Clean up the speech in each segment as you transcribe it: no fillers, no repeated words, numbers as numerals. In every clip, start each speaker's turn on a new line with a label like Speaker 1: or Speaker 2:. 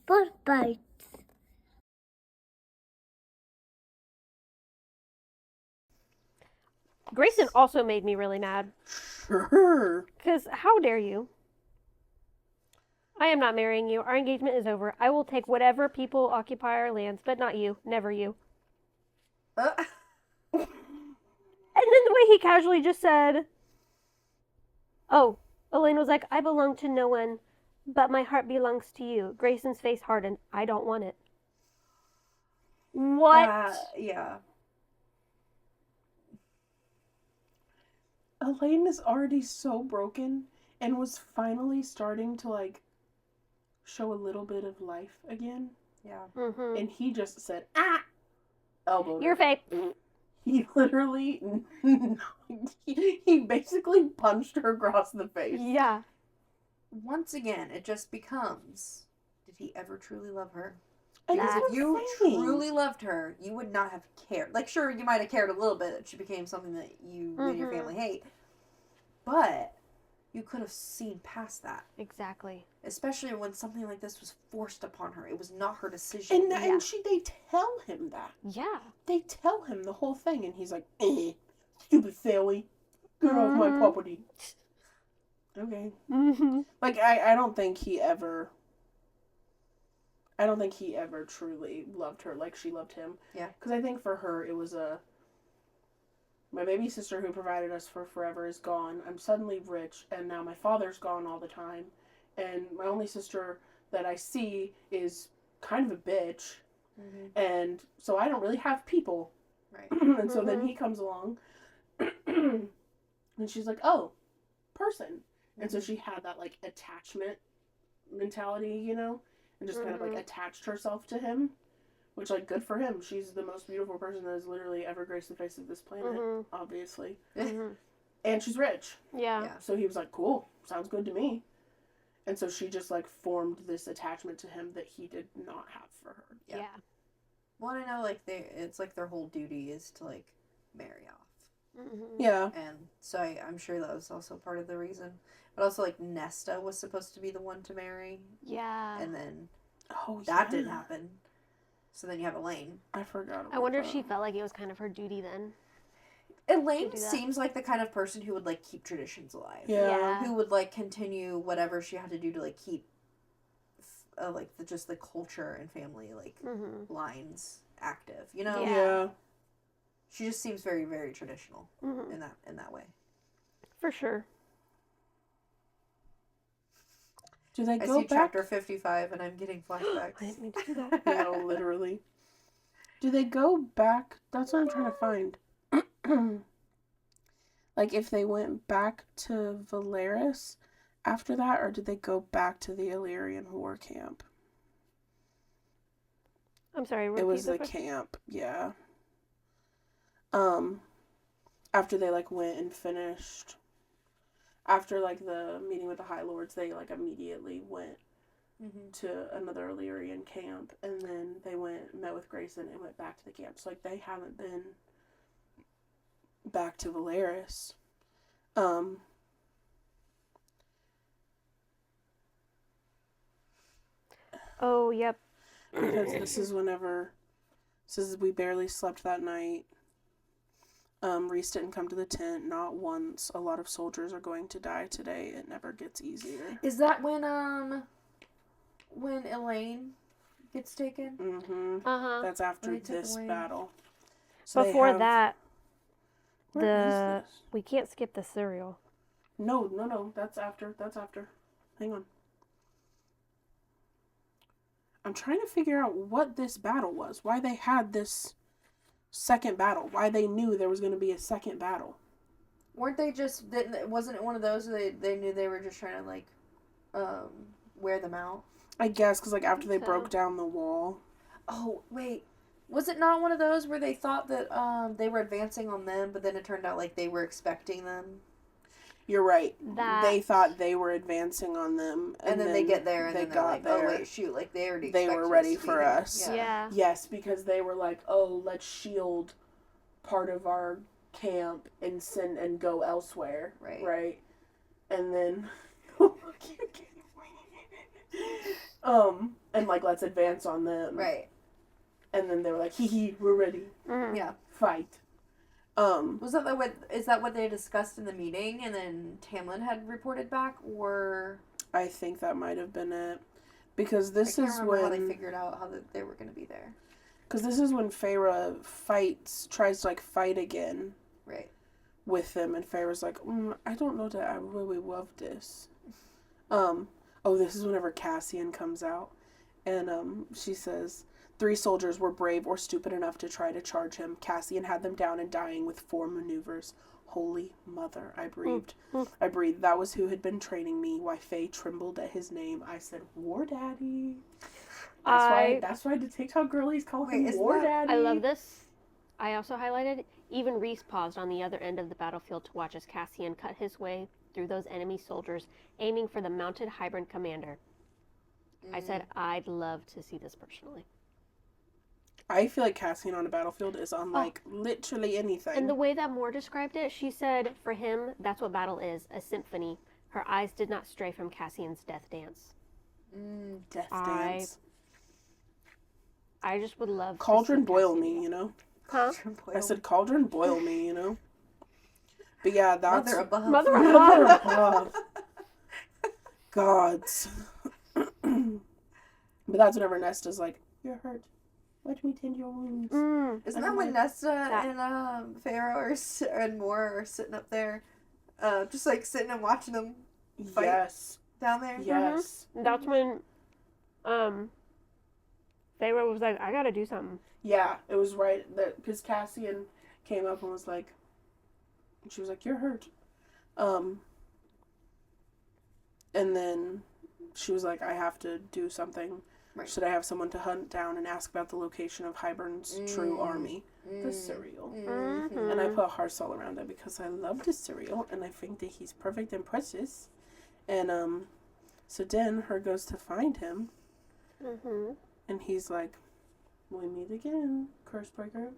Speaker 1: 4 bites.
Speaker 2: Grayson also made me really mad.
Speaker 3: Sure.
Speaker 2: Because how dare you? I am not marrying you. Our engagement is over. I will take whatever people occupy our lands, but not you. Never you. And then the way he casually just said, oh, Elaine was like, I belong to no one, but my heart belongs to you. Grayson's face hardened. I don't want it. What?
Speaker 4: Yeah.
Speaker 3: Elaine is already so broken and was finally starting to, like, show a little bit of life again.
Speaker 4: Yeah.
Speaker 2: Mm-hmm.
Speaker 3: And he just said, elbowed
Speaker 2: Your
Speaker 3: her.
Speaker 2: face.
Speaker 3: He literally, he basically punched her across the face.
Speaker 2: Yeah.
Speaker 4: Once again, it just becomes, did he ever truly love her?
Speaker 3: Because
Speaker 4: Because if you truly loved her, you would not have cared. Like, sure, you might have cared a little bit that she became something that you and your family hate. But you could have seen past that.
Speaker 2: Exactly.
Speaker 4: Especially when something like this was forced upon her. It was not her decision.
Speaker 3: And they tell him that.
Speaker 2: Yeah.
Speaker 3: They tell him the whole thing, and he's like, stupid fairy. Get off my property. Okay.
Speaker 2: Mm-hmm.
Speaker 3: Like, I don't think he ever truly loved her like she loved him.
Speaker 4: Yeah.
Speaker 3: Because I think for her, it was my baby sister who provided us for forever is gone. I'm suddenly rich, and now my father's gone all the time. And my only sister that I see is kind of a bitch.
Speaker 4: Mm-hmm.
Speaker 3: And so I don't really have people.
Speaker 4: Right.
Speaker 3: And so then he comes along, and she's like, oh, person. And so she had that, like, attachment mentality, you know? And just kind of, like, attached herself to him. Which, like, good for him. She's the most beautiful person that has literally ever graced the face of this planet, obviously. And she's rich.
Speaker 2: Yeah.
Speaker 3: So he was like, cool, sounds good to me. And so she just, like, formed this attachment to him that he did not have for her.
Speaker 2: Yeah.
Speaker 4: Well, I know, like, it's like their whole duty is to, like, marry off.
Speaker 3: Yeah.
Speaker 4: And so I'm sure that was also part of the reason. But also, like, Nesta was supposed to be the one to marry.
Speaker 2: Yeah.
Speaker 4: And then
Speaker 3: that
Speaker 4: didn't happen. So then you have Elaine.
Speaker 3: I forgot about
Speaker 2: I wonder
Speaker 3: that.
Speaker 2: if she felt like it was kind of her duty then.
Speaker 4: Elaine seems like the kind of person who would, like, keep traditions alive.
Speaker 3: Yeah.
Speaker 4: Who would, like, continue whatever she had to do to, like, keep, like, just the culture and family, like, lines active. You know?
Speaker 3: Yeah.
Speaker 4: She just seems very, very traditional in that way.
Speaker 2: For sure.
Speaker 3: Do they
Speaker 4: I
Speaker 3: go
Speaker 4: see
Speaker 3: back?
Speaker 4: chapter 55 and I'm getting flashbacks.
Speaker 2: I didn't mean to do that.
Speaker 3: Yeah, literally. Do they go back? That's what I'm trying to find. Like, if they went back to Valeris after that, or did they go back to the Illyrian war camp?
Speaker 2: I'm sorry.
Speaker 3: It was the camp, yeah. After they, like, went and finished... After, like, the meeting with the High Lords, they, like, immediately went to another Illyrian camp, and then they met with Grayson, and went back to the camp. So, like, they haven't been back to Valeris.
Speaker 2: Oh, yep.
Speaker 3: Because this is we barely slept that night. Reese didn't come to the tent, not once. A lot of soldiers are going to die today. It never gets easier.
Speaker 4: Is that when Elaine gets taken?
Speaker 3: Mm-hmm.
Speaker 2: Uh-huh.
Speaker 3: That's after this battle.
Speaker 2: So before that, we can't skip the cereal.
Speaker 3: No. That's after. Hang on. I'm trying to figure out what this battle was. Why they had this second battle. Why they knew there was going to be a second battle.
Speaker 4: Weren't they just... Wasn't it one of those where they knew they were just trying to, like, wear them out?
Speaker 3: I guess, because, like, after they broke down the wall.
Speaker 4: Oh, wait. Was it not one of those where they thought that they were advancing on them, but then it turned out like they were expecting them?
Speaker 3: You're right. They thought they were advancing on them.
Speaker 4: And then they get there and then they're like, oh, wait, shoot. Like, they already
Speaker 3: were ready for us.
Speaker 2: Yeah.
Speaker 3: Yes, because they were like, oh, let's shield part of our camp and send and go elsewhere. Right? And then... and like let's advance on them.
Speaker 4: Right.
Speaker 3: And then they were like, hee hee, we're ready.
Speaker 2: Mhm.
Speaker 4: Yeah.
Speaker 3: Fight.
Speaker 4: Was that is that what they discussed in the meeting, and then Tamlin had reported back, or
Speaker 3: I think that might have been it, because this
Speaker 4: I can't
Speaker 3: is
Speaker 4: remember how they
Speaker 3: when
Speaker 4: figured out how they were going to be there.
Speaker 3: because this is when Feyre tries to like fight again
Speaker 4: Right.
Speaker 3: with them, and Feyre's like, I don't know that I really love this. This is whenever Cassian comes out, and she says, 3 soldiers were brave or stupid enough to try to charge him. Cassian had them down and dying with 4 maneuvers. Holy mother, I breathed. I breathed. That was who had been training me. Why Faye trembled at his name. I said, War Daddy. That's why the TikTok girlies call him War Daddy.
Speaker 2: I love this. I also highlighted, even Rhys paused on the other end of the battlefield to watch as Cassian cut his way through those enemy soldiers, aiming for the mounted Hybern commander. I said, I'd love to see this personally.
Speaker 3: I feel like Cassian on a battlefield is unlike literally anything.
Speaker 2: And the way that Moore described it, she said, for him, that's what battle is, a symphony. Her eyes did not stray from Cassian's death dance.
Speaker 3: Death dance.
Speaker 2: I just would love
Speaker 3: Cauldron
Speaker 2: to see
Speaker 3: boil
Speaker 2: Cassian.
Speaker 3: me, you know?
Speaker 2: Huh?
Speaker 3: I said cauldron boil me, you know? But yeah, that's...
Speaker 4: Mother above.
Speaker 2: Mother
Speaker 3: Mother
Speaker 2: above.
Speaker 3: above. Gods. But that's whenever Nesta's like, you're hurt. Let me tend your wounds.
Speaker 4: Isn't that when Nesta and Feyre and Moore are sitting up there, just like sitting and watching them fight
Speaker 3: Yes.
Speaker 4: down there?
Speaker 3: Yes.
Speaker 2: That's when Feyre was like, I gotta do something.
Speaker 3: Yeah, it was right that because Cassian came up and was like, she was like, you're hurt. And then she was like, I have to do something.
Speaker 4: Right.
Speaker 3: Should I have someone to hunt down and ask about the location of Hybern's true army? The cereal.
Speaker 2: Mm-hmm.
Speaker 3: And I put hearts all around it because I love the cereal and I think that he's perfect and precious. And so then her goes to find him. And he's like, we meet again, Cursebreaker.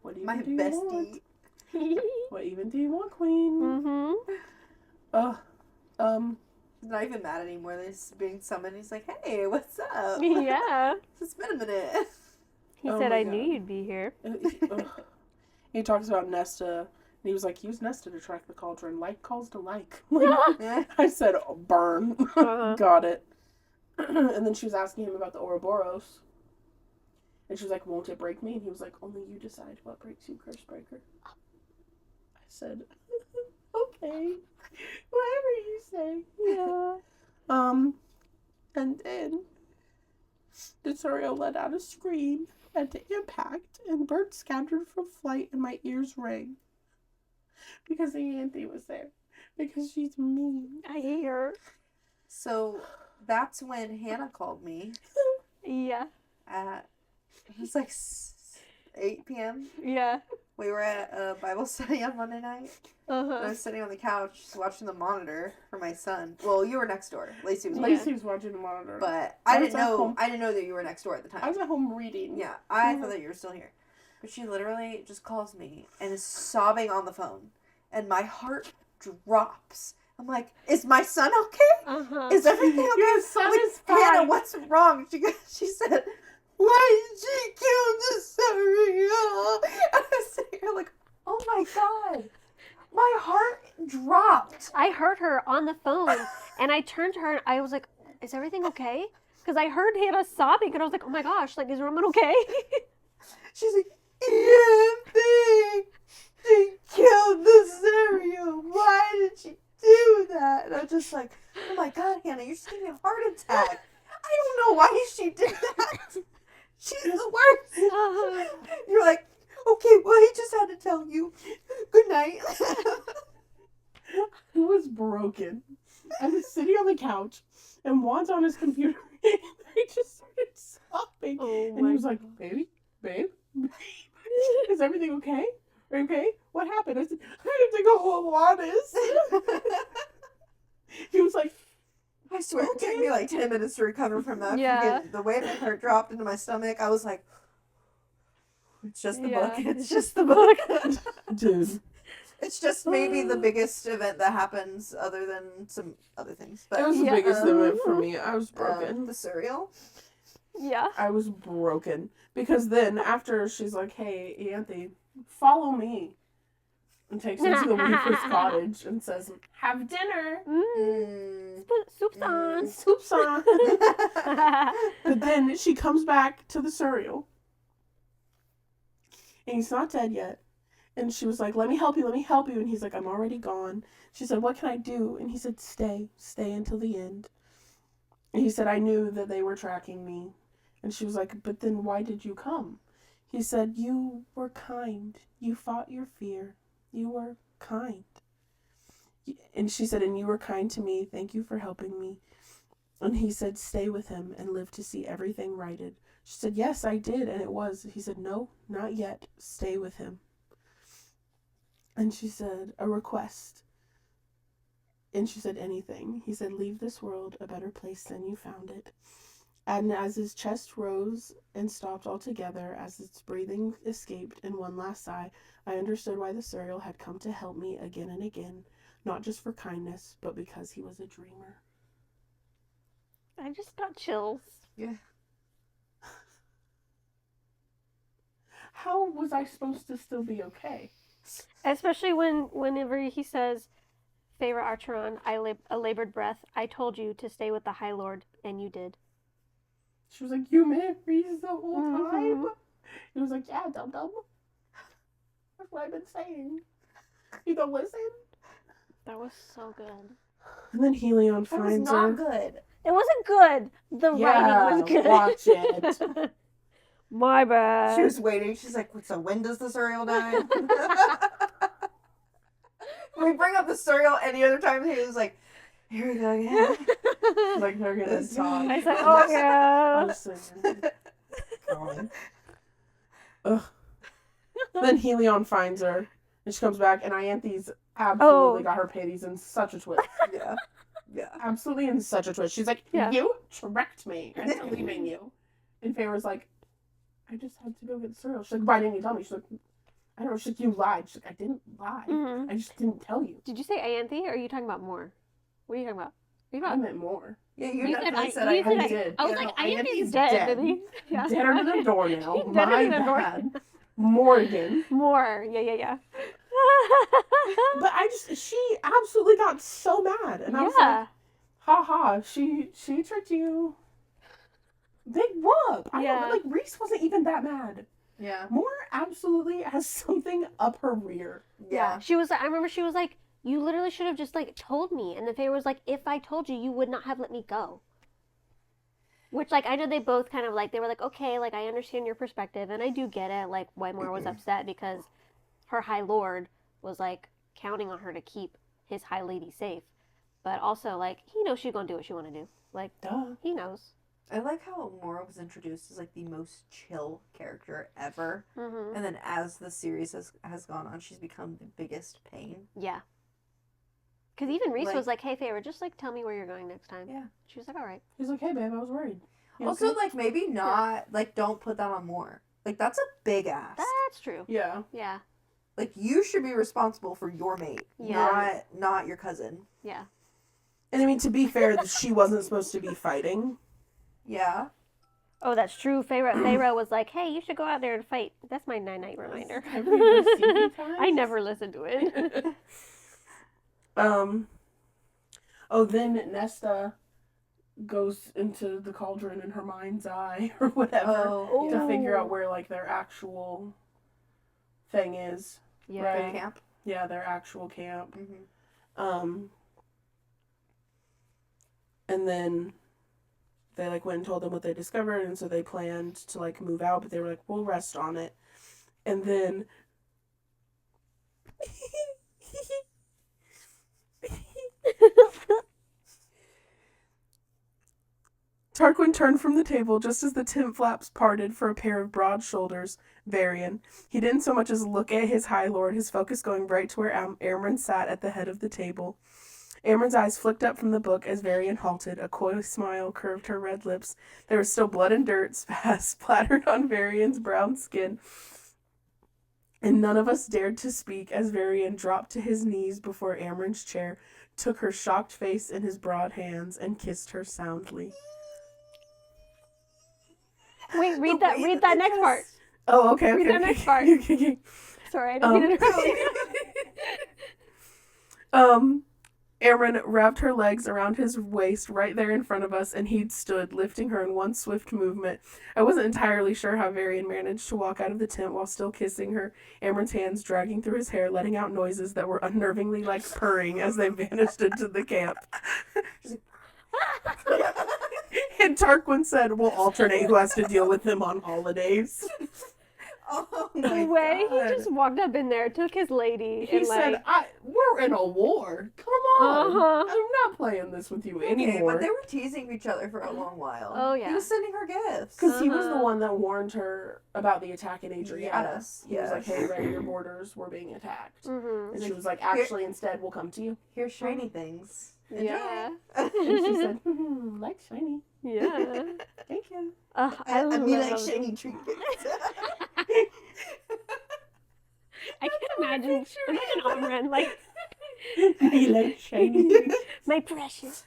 Speaker 3: What even do you want? What even do you want, Queen?
Speaker 4: He's not even mad anymore. He's being summoned. He's like, hey, what's up?
Speaker 2: Yeah.
Speaker 4: It's been a minute.
Speaker 2: He
Speaker 3: Oh
Speaker 2: said,
Speaker 3: my
Speaker 2: I
Speaker 3: God.
Speaker 2: knew you'd be here.
Speaker 3: He talks about Nesta, and he was like, use Nesta to track the cauldron. Like calls to like. Like, I said, oh, burn. Got it. And then she was asking him about the Ouroboros. And she was like, won't it break me? And he was like, only you decide what breaks you, Cursebreaker. I said, okay. Whatever you say.
Speaker 2: Yeah.
Speaker 3: And then the cereal let out a scream at the impact, and birds scattered from flight, and my ears rang. Because the Auntie was there. Because she's mean.
Speaker 2: I hate her.
Speaker 4: So that's when Hannah called me
Speaker 2: Yeah.
Speaker 4: at, it was like 8 p.m.
Speaker 2: Yeah.
Speaker 4: We were at a Bible study on Monday night. And I was sitting on the couch just watching the monitor for my son. Well, you were next door. Lacey was
Speaker 3: Lacey was watching the monitor.
Speaker 4: But
Speaker 3: I
Speaker 4: I
Speaker 3: was
Speaker 4: didn't
Speaker 3: at
Speaker 4: know
Speaker 3: home.
Speaker 4: I didn't know that you were next door at the time.
Speaker 3: I was at home reading.
Speaker 4: Yeah, I thought that you were still here. But she literally just calls me and is sobbing on the phone. And my heart drops. I'm like, is my son okay? Is everything okay?
Speaker 3: Your son
Speaker 4: Like,
Speaker 3: is fine.
Speaker 4: Hannah, what's wrong? She said, why did she kill the cereal? And I was sitting here like, oh my God. My heart dropped.
Speaker 2: I heard her on the phone, and I turned to her, and I was like, is everything okay? Because I heard Hannah sobbing, and I was like, oh my gosh, like, is Roman okay?
Speaker 4: She's like, Auntie, she killed the cereal. Why did she do that? And I'm just like, oh my God, Hannah, you're just getting a heart attack. I don't know why she did that. She's the worst. You're like, okay, well, he just had to tell you. Good night.
Speaker 3: He was broken. I was sitting on the couch, and Juan's on his computer, and I just started sobbing.
Speaker 2: Oh
Speaker 3: And he was like, babe, is everything okay? Okay? What happened? I said, I have to go who Juan is. He was like,
Speaker 4: I swear it took me like 10 minutes to recover from that.
Speaker 2: Yeah.
Speaker 4: Freaking- the way my heart dropped into my stomach, I was like, it's just the book.
Speaker 2: Yeah.
Speaker 4: It's just the book.
Speaker 3: dude.
Speaker 4: It's just maybe the biggest event that happens other than some other things. But
Speaker 3: It was the
Speaker 2: Yeah.
Speaker 3: biggest event for me. I was broken.
Speaker 4: the cereal.
Speaker 2: Yeah.
Speaker 3: I was broken. Because then, after she's like, hey, Anthony, follow me. And takes me to the Weaver's cottage and says, have dinner.
Speaker 2: Soup's on.
Speaker 3: Soup's on. But then she comes back to the cereal. And he's not dead yet. And she was like, let me help you. And he's like, I'm already gone. She said, what can I do? And he said, stay until the end. And he said, I knew that they were tracking me. And she was like, but then why did you come? He said, you were kind. You fought your fear. You were kind. And she said, and you were kind to me. Thank you for helping me. And he said, stay with him and live to see everything righted. She said, yes, I did. And it was. He said, no, not yet. Stay with him. And she said, a request. And she said, anything. He said, leave this world a better place than you found it. And as his chest rose and stopped altogether, as its breathing escaped in one last sigh, I understood why the cereal had come to help me again and again, not just for kindness, but because he was a dreamer.
Speaker 2: I just got chills.
Speaker 4: Yeah.
Speaker 3: How was I supposed to still be okay?
Speaker 2: Especially whenever he says, Feyre Archeron, a labored breath, I told you to stay with the High Lord, and you did.
Speaker 3: She was like, you meant Reese the whole time?
Speaker 2: Mhm.
Speaker 3: He was like, yeah, dum-dum. That's what I've been saying. You don't listen?
Speaker 2: That was so good.
Speaker 3: And then Helion
Speaker 4: That was
Speaker 3: finds
Speaker 4: not
Speaker 3: her.
Speaker 4: good.
Speaker 2: It wasn't good. The
Speaker 3: Yeah,
Speaker 2: writing was good.
Speaker 3: watch it.
Speaker 2: My bad.
Speaker 4: She was waiting. She's like, so when does the cereal die? We bring up the cereal any other time. He was like, here we go again.
Speaker 3: Like, they're gonna
Speaker 4: This-
Speaker 3: talk.
Speaker 2: I was like, oh yeah.
Speaker 3: I'm singing. God. Ugh. Then Helion finds her, and she comes back, and Ianthe's absolutely got her panties in such a twist.
Speaker 4: Yeah. Yeah.
Speaker 3: Absolutely in such a twist. She's like,
Speaker 2: Yeah.
Speaker 3: you tricked me into leaving you. And Feyre's like, I just had to go get the cereal. She's like, why didn't you tell me? She's like, I don't know. She's like, you lied. She's like, I didn't lie.
Speaker 2: Mhm.
Speaker 3: I just didn't tell you.
Speaker 2: Did you say Ianthe, or are you talking about more? What are you talking about? Are you
Speaker 3: I
Speaker 2: talking
Speaker 3: meant more.
Speaker 4: Yeah,
Speaker 2: You said
Speaker 4: definitely
Speaker 2: I-
Speaker 4: said
Speaker 2: you
Speaker 4: I
Speaker 2: said
Speaker 3: I did.
Speaker 2: I was
Speaker 3: Yeah,
Speaker 2: like,
Speaker 3: no,
Speaker 2: Ianthe's
Speaker 3: Ianthe's
Speaker 2: dead,
Speaker 3: dead.
Speaker 2: didn't he? Yeah.
Speaker 3: Dead under the door now.
Speaker 2: He's dead
Speaker 3: My
Speaker 2: under the door.
Speaker 3: bad. Morgan.
Speaker 2: More. Yeah.
Speaker 3: But she absolutely got so mad. And I was like,
Speaker 2: Yeah.
Speaker 3: haha, she tricked you. Big whoop. I
Speaker 2: Yeah.
Speaker 3: don't like Reese wasn't even that mad.
Speaker 4: Yeah.
Speaker 3: Moore absolutely has something up her rear.
Speaker 4: Yeah.
Speaker 2: She was. I remember she was like, "You literally should have just like told me." And the Fae was like, "If I told you, you would not have let me go." Which, like, I know they both kind of like they were like, "Okay, like I understand your perspective, and I do get it." Like, why Moore was upset because her High Lord was like counting on her to keep his High Lady safe, but also like he knows she's gonna do what she want to do. Like,
Speaker 3: Duh.
Speaker 2: he knows.
Speaker 4: I like how Mora was introduced as like the most chill character ever,
Speaker 2: Mm-hmm.
Speaker 4: and then as the series has gone on, she's become the biggest pain.
Speaker 2: Yeah. Because even Reese
Speaker 4: Like-
Speaker 2: was like, "Hey, Feyre, just like tell me where you're going next time."
Speaker 4: Yeah.
Speaker 2: She was like, "All right."
Speaker 3: He's like, hey babe, I was worried. You
Speaker 4: Also,
Speaker 3: okay?
Speaker 4: like maybe not like don't put that on Moore. Like that's a big ask.
Speaker 2: That's true.
Speaker 3: Yeah.
Speaker 2: Yeah.
Speaker 4: Like you should be responsible for your mate,
Speaker 2: Yeah.
Speaker 4: not your cousin.
Speaker 2: Yeah.
Speaker 3: And I mean, to be fair, she wasn't supposed to be fighting.
Speaker 4: Yeah.
Speaker 2: Oh, that's true. Feyre was like, "Hey, you should go out there and fight." That's my night reminder.
Speaker 3: Have you received times?
Speaker 2: I never listened to it.
Speaker 3: Oh, then Nesta goes into the cauldron in her mind's eye or whatever
Speaker 4: Oh,
Speaker 3: to
Speaker 2: yeah.
Speaker 3: figure out where like their actual thing is.
Speaker 2: Yeah.
Speaker 3: Right.
Speaker 4: camp.
Speaker 3: Yeah, their actual camp.
Speaker 4: Mm-hmm.
Speaker 3: And then they like went and told them what they discovered, and so they planned to like move out, but they were like, we'll rest on it. And then Tarquin turned from the table just as the tent flaps parted for a pair of broad shoulders. Varian. He didn't so much as look at his High Lord, his focus going right to where Amryn sat at the head of the table. Amryn's eyes flicked up from the book as Varian halted. A coy smile curved her red lips. There was still blood and dirt splattered on Varian's brown skin. And none of us dared to speak as Varian dropped to his knees before Amren's chair, took her shocked face in his broad hands, and kissed her soundly.
Speaker 2: Wait, read that next part.
Speaker 3: Oh, okay.
Speaker 2: Read that next part.
Speaker 3: Okay.
Speaker 2: Sorry, I didn't mean to interrupt you.
Speaker 3: Amren wrapped her legs around his waist right there in front of us, and he stood, lifting her in one swift movement. I wasn't entirely sure how Varian managed to walk out of the tent while still kissing her, Amren's hands dragging through his hair, letting out noises that were unnervingly like purring as they vanished into the camp. And Tarquin said, "We'll alternate who has to deal with him on holidays."
Speaker 4: Oh
Speaker 2: The
Speaker 4: my
Speaker 2: way
Speaker 4: God.
Speaker 2: he just walked up in there, took his lady,
Speaker 3: He
Speaker 2: and
Speaker 3: said,
Speaker 2: like,
Speaker 3: we're in a war. Come on.
Speaker 2: Uh-huh.
Speaker 3: I'm not playing this with you
Speaker 4: Okay,
Speaker 3: anymore.
Speaker 4: but they were teasing each other for a long while.
Speaker 2: Oh, yeah.
Speaker 4: He was sending her gifts.
Speaker 3: Because he was the
Speaker 2: Uh-huh.
Speaker 3: one that warned her about the attack in Adriata.
Speaker 4: Yes,
Speaker 3: He was like,
Speaker 4: yes.
Speaker 3: hey, ready your borders, we're being attacked.
Speaker 2: mm-hmm.
Speaker 3: And she was like, actually, instead, we'll come to you.
Speaker 4: Here's shiny things. Enjoy.
Speaker 2: Yeah.
Speaker 3: And she said, like shiny.
Speaker 2: Yeah.
Speaker 3: Thank you.
Speaker 2: I love
Speaker 4: mean, like
Speaker 2: it.
Speaker 4: shiny trinkets.
Speaker 2: I can imagine. I'm like an Amren, like,
Speaker 3: Me like shiny.
Speaker 2: my precious.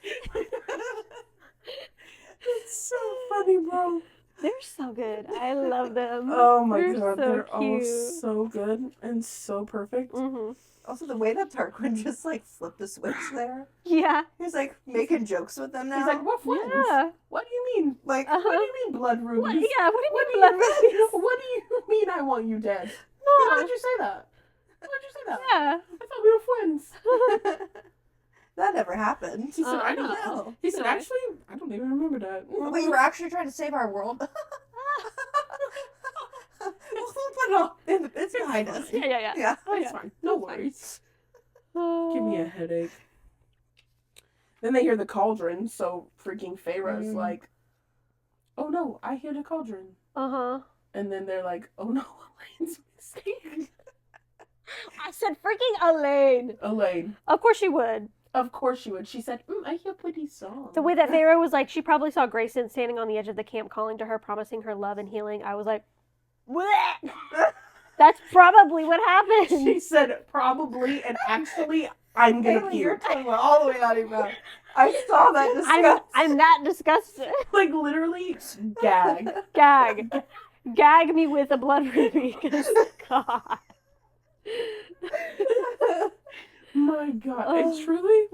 Speaker 3: It's so funny, bro.
Speaker 2: They're so good. I love them.
Speaker 3: Oh my
Speaker 2: They're
Speaker 3: god,
Speaker 2: so
Speaker 3: they're all
Speaker 2: cute.
Speaker 3: so good and so perfect.
Speaker 2: Mm-hmm.
Speaker 4: Also, the way that Tarquin just like flipped the switch there.
Speaker 2: Yeah.
Speaker 4: He's like making jokes with them now.
Speaker 3: He's like, what friends?
Speaker 2: Yeah.
Speaker 3: What do you mean?
Speaker 4: like,
Speaker 3: What do
Speaker 2: Uh-huh.
Speaker 3: you mean blood rubies?
Speaker 2: What? Yeah. What do
Speaker 3: What
Speaker 2: you
Speaker 3: do
Speaker 2: mean blood
Speaker 3: you
Speaker 2: rubies?
Speaker 3: What do you mean I want you dead? Why
Speaker 2: No.
Speaker 3: did you say that? Why did you say that?
Speaker 2: Yeah.
Speaker 3: I thought we were friends.
Speaker 4: that never happened.
Speaker 3: He said, I
Speaker 2: no.
Speaker 3: don't know. He said,
Speaker 2: No.
Speaker 3: actually, I don't even remember that.
Speaker 4: But you were actually trying to save our world. We'll put it all. It's behind us.
Speaker 2: Yeah. Yeah.
Speaker 4: Yeah.
Speaker 2: Oh,
Speaker 3: It's
Speaker 2: yeah.
Speaker 3: fine. No
Speaker 2: That's fine.
Speaker 3: worries. Give me a headache. Then they hear the cauldron, so freaking Feyre's like, oh no, I hear the cauldron.
Speaker 2: Uh-huh.
Speaker 3: And then they're like, oh no, Elaine's missing.
Speaker 2: I said freaking Elaine.
Speaker 3: Elaine.
Speaker 2: Of course she would.
Speaker 3: Of course she would. She said, I hear pretty song.
Speaker 2: The way that Feyre was like, she probably saw Grayson standing on the edge of the camp calling to her, promising her love and healing. I was like, "Bleh." That's probably what happened.
Speaker 3: She said, probably, and actually, I'm gonna
Speaker 4: Haley, your
Speaker 3: puke.
Speaker 4: tongue went all the way out of your mouth. I saw that disgust.
Speaker 2: I'm that disgusted.
Speaker 3: Like, literally, gag.
Speaker 2: Gag. Gag me with a blood ruby. 'Cause God.
Speaker 3: My God.
Speaker 2: Oh.
Speaker 3: It truly...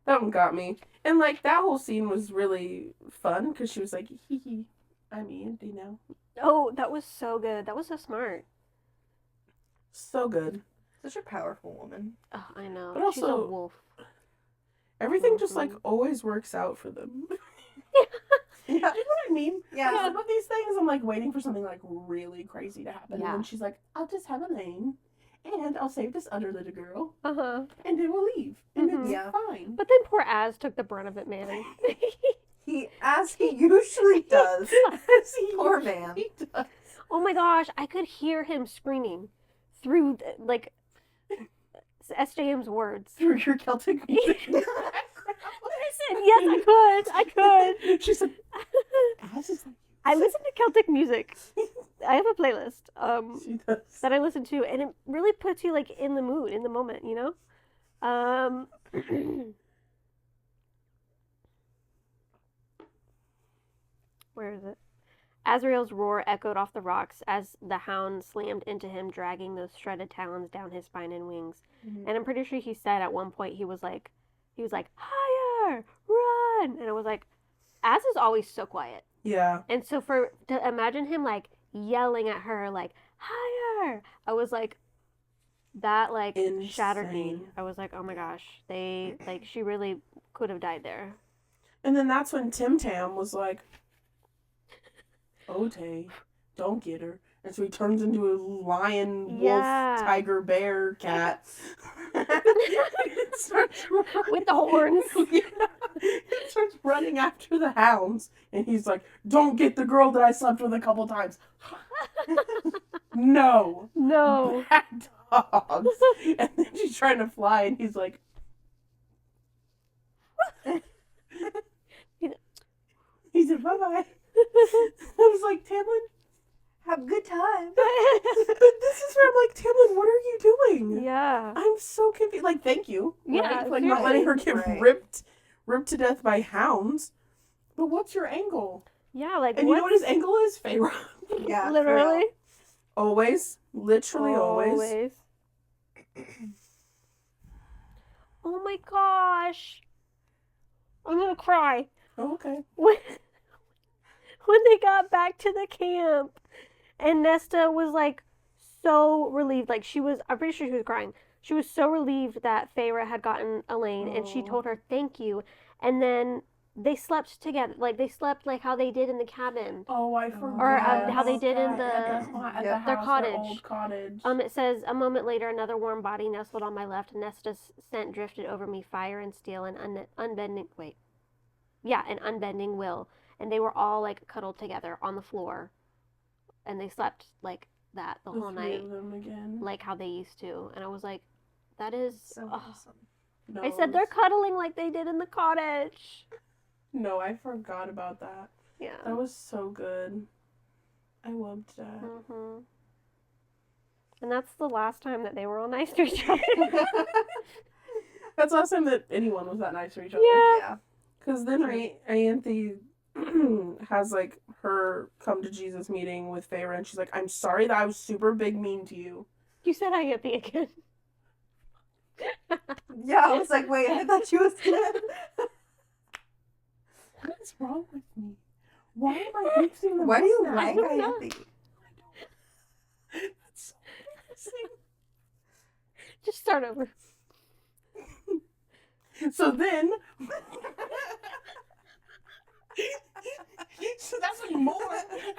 Speaker 3: That one got me. And, like, that whole scene was really fun, because she was like, hee hee, I'm Andy now.
Speaker 2: Oh, that was so good. That was so smart.
Speaker 3: So good.
Speaker 4: Such a powerful woman.
Speaker 2: Oh, I know.
Speaker 3: But
Speaker 2: She's a
Speaker 3: also-
Speaker 2: wolf.
Speaker 3: Everything just, like,
Speaker 2: Mhm.
Speaker 3: always works out for them.
Speaker 4: Yeah.
Speaker 3: You know what I mean?
Speaker 4: Yeah.
Speaker 3: Like, some of these things, I'm like waiting for something like really crazy to happen.
Speaker 2: Yeah.
Speaker 3: And then she's like, I'll just have Elaine, and I'll save this other little girl,
Speaker 2: Uh-huh.
Speaker 3: and then we'll leave. And
Speaker 2: Mhm.
Speaker 3: it's
Speaker 4: Yeah.
Speaker 3: fine.
Speaker 2: But then poor Az took the brunt of it, man.
Speaker 4: He, as he usually does.
Speaker 3: See,
Speaker 4: Poor man.
Speaker 3: he does.
Speaker 2: Oh my gosh, I could hear him screaming through, like, SJM's words.
Speaker 3: Through your Celtic music. in the
Speaker 2: Listen, yes, I could.
Speaker 3: She said, As is like
Speaker 2: I listen to Celtic music. I have a playlist
Speaker 3: she does.
Speaker 2: that I listen to, and it really puts you, like, in the mood, in the moment, you know? Where is it? Azrael's roar echoed off the rocks as the hound slammed into him, dragging those shredded talons down his spine and wings.
Speaker 4: Mhm.
Speaker 2: And I'm pretty sure he said at one point he was like, higher, run, and I was like, Az is always so quiet,
Speaker 3: Yeah.
Speaker 2: and so to imagine him like yelling at her like higher, I was like, that like shattered me.
Speaker 3: Insane.
Speaker 2: I was like, oh my gosh, she really could have died there.
Speaker 3: And then that's when Tim Tam was like, Ote, don't get her. And so he turns into a lion, wolf,
Speaker 2: Yeah.
Speaker 3: tiger, bear, cat. It starts running.
Speaker 2: With the horns.
Speaker 3: Yeah. He starts running after the hounds. And he's like, don't get the girl that I slept with a couple times. No.
Speaker 2: No.
Speaker 3: Bad dogs. And then she's trying to fly, and he's like, he said, bye-bye. I was like, Tamlin,
Speaker 4: Have a good time.
Speaker 3: But this is where I'm like, Tamlin, what are you doing?
Speaker 2: Yeah.
Speaker 3: I'm so confused. Like, thank you.
Speaker 2: Yeah,
Speaker 3: right? Like, not letting her get
Speaker 4: right.
Speaker 3: ripped to death by hounds. But what's your angle?
Speaker 2: Yeah, like
Speaker 3: And you know what his angle is? Feyre.
Speaker 4: Yeah, for
Speaker 2: literally.
Speaker 4: real.
Speaker 3: Always. Literally always.
Speaker 2: Oh my gosh. I'm gonna cry.
Speaker 3: Oh, okay.
Speaker 2: When they got back to the camp and Nesta was like so relieved, like I'm pretty sure she was crying. She was so relieved that Feyre had gotten Elaine and she told her thank you. And then they slept together, like they slept like how they did in the cabin.
Speaker 3: Oh, I forgot.
Speaker 2: Or how they did in
Speaker 3: their
Speaker 2: their cottage.
Speaker 3: old cottage.
Speaker 2: It says, a moment later, another warm body nestled on my left. Nesta's scent drifted over me, fire and steel and unbending will. And they were all like cuddled together on the floor. And they slept like that the whole
Speaker 3: three
Speaker 2: night.
Speaker 3: of them again.
Speaker 2: Like how they used to. And I was like, that is
Speaker 4: So awesome.
Speaker 3: No,
Speaker 2: I said they're cuddling like they did in the cottage.
Speaker 3: No, I forgot about that.
Speaker 2: Yeah.
Speaker 3: That was so good. I loved that.
Speaker 2: Mm-hmm. And that's the last time that they were all nice to each other.
Speaker 3: That's the last time that anyone was that nice to each other.
Speaker 2: Yeah.
Speaker 4: Yeah.
Speaker 3: Because then Ianthe has like her come to Jesus meeting with Feyre, and she's like, "I'm sorry that I was super big mean to you."
Speaker 2: You said Ianthe again.
Speaker 4: Yeah, I was like, wait, I thought she was dead.
Speaker 3: What is wrong with me? Why am I mixing them
Speaker 4: Why
Speaker 3: up
Speaker 4: do you
Speaker 3: now?
Speaker 4: like Ianthe?
Speaker 3: That's so embarrassing.
Speaker 2: Just start over.
Speaker 3: So then, so that's like more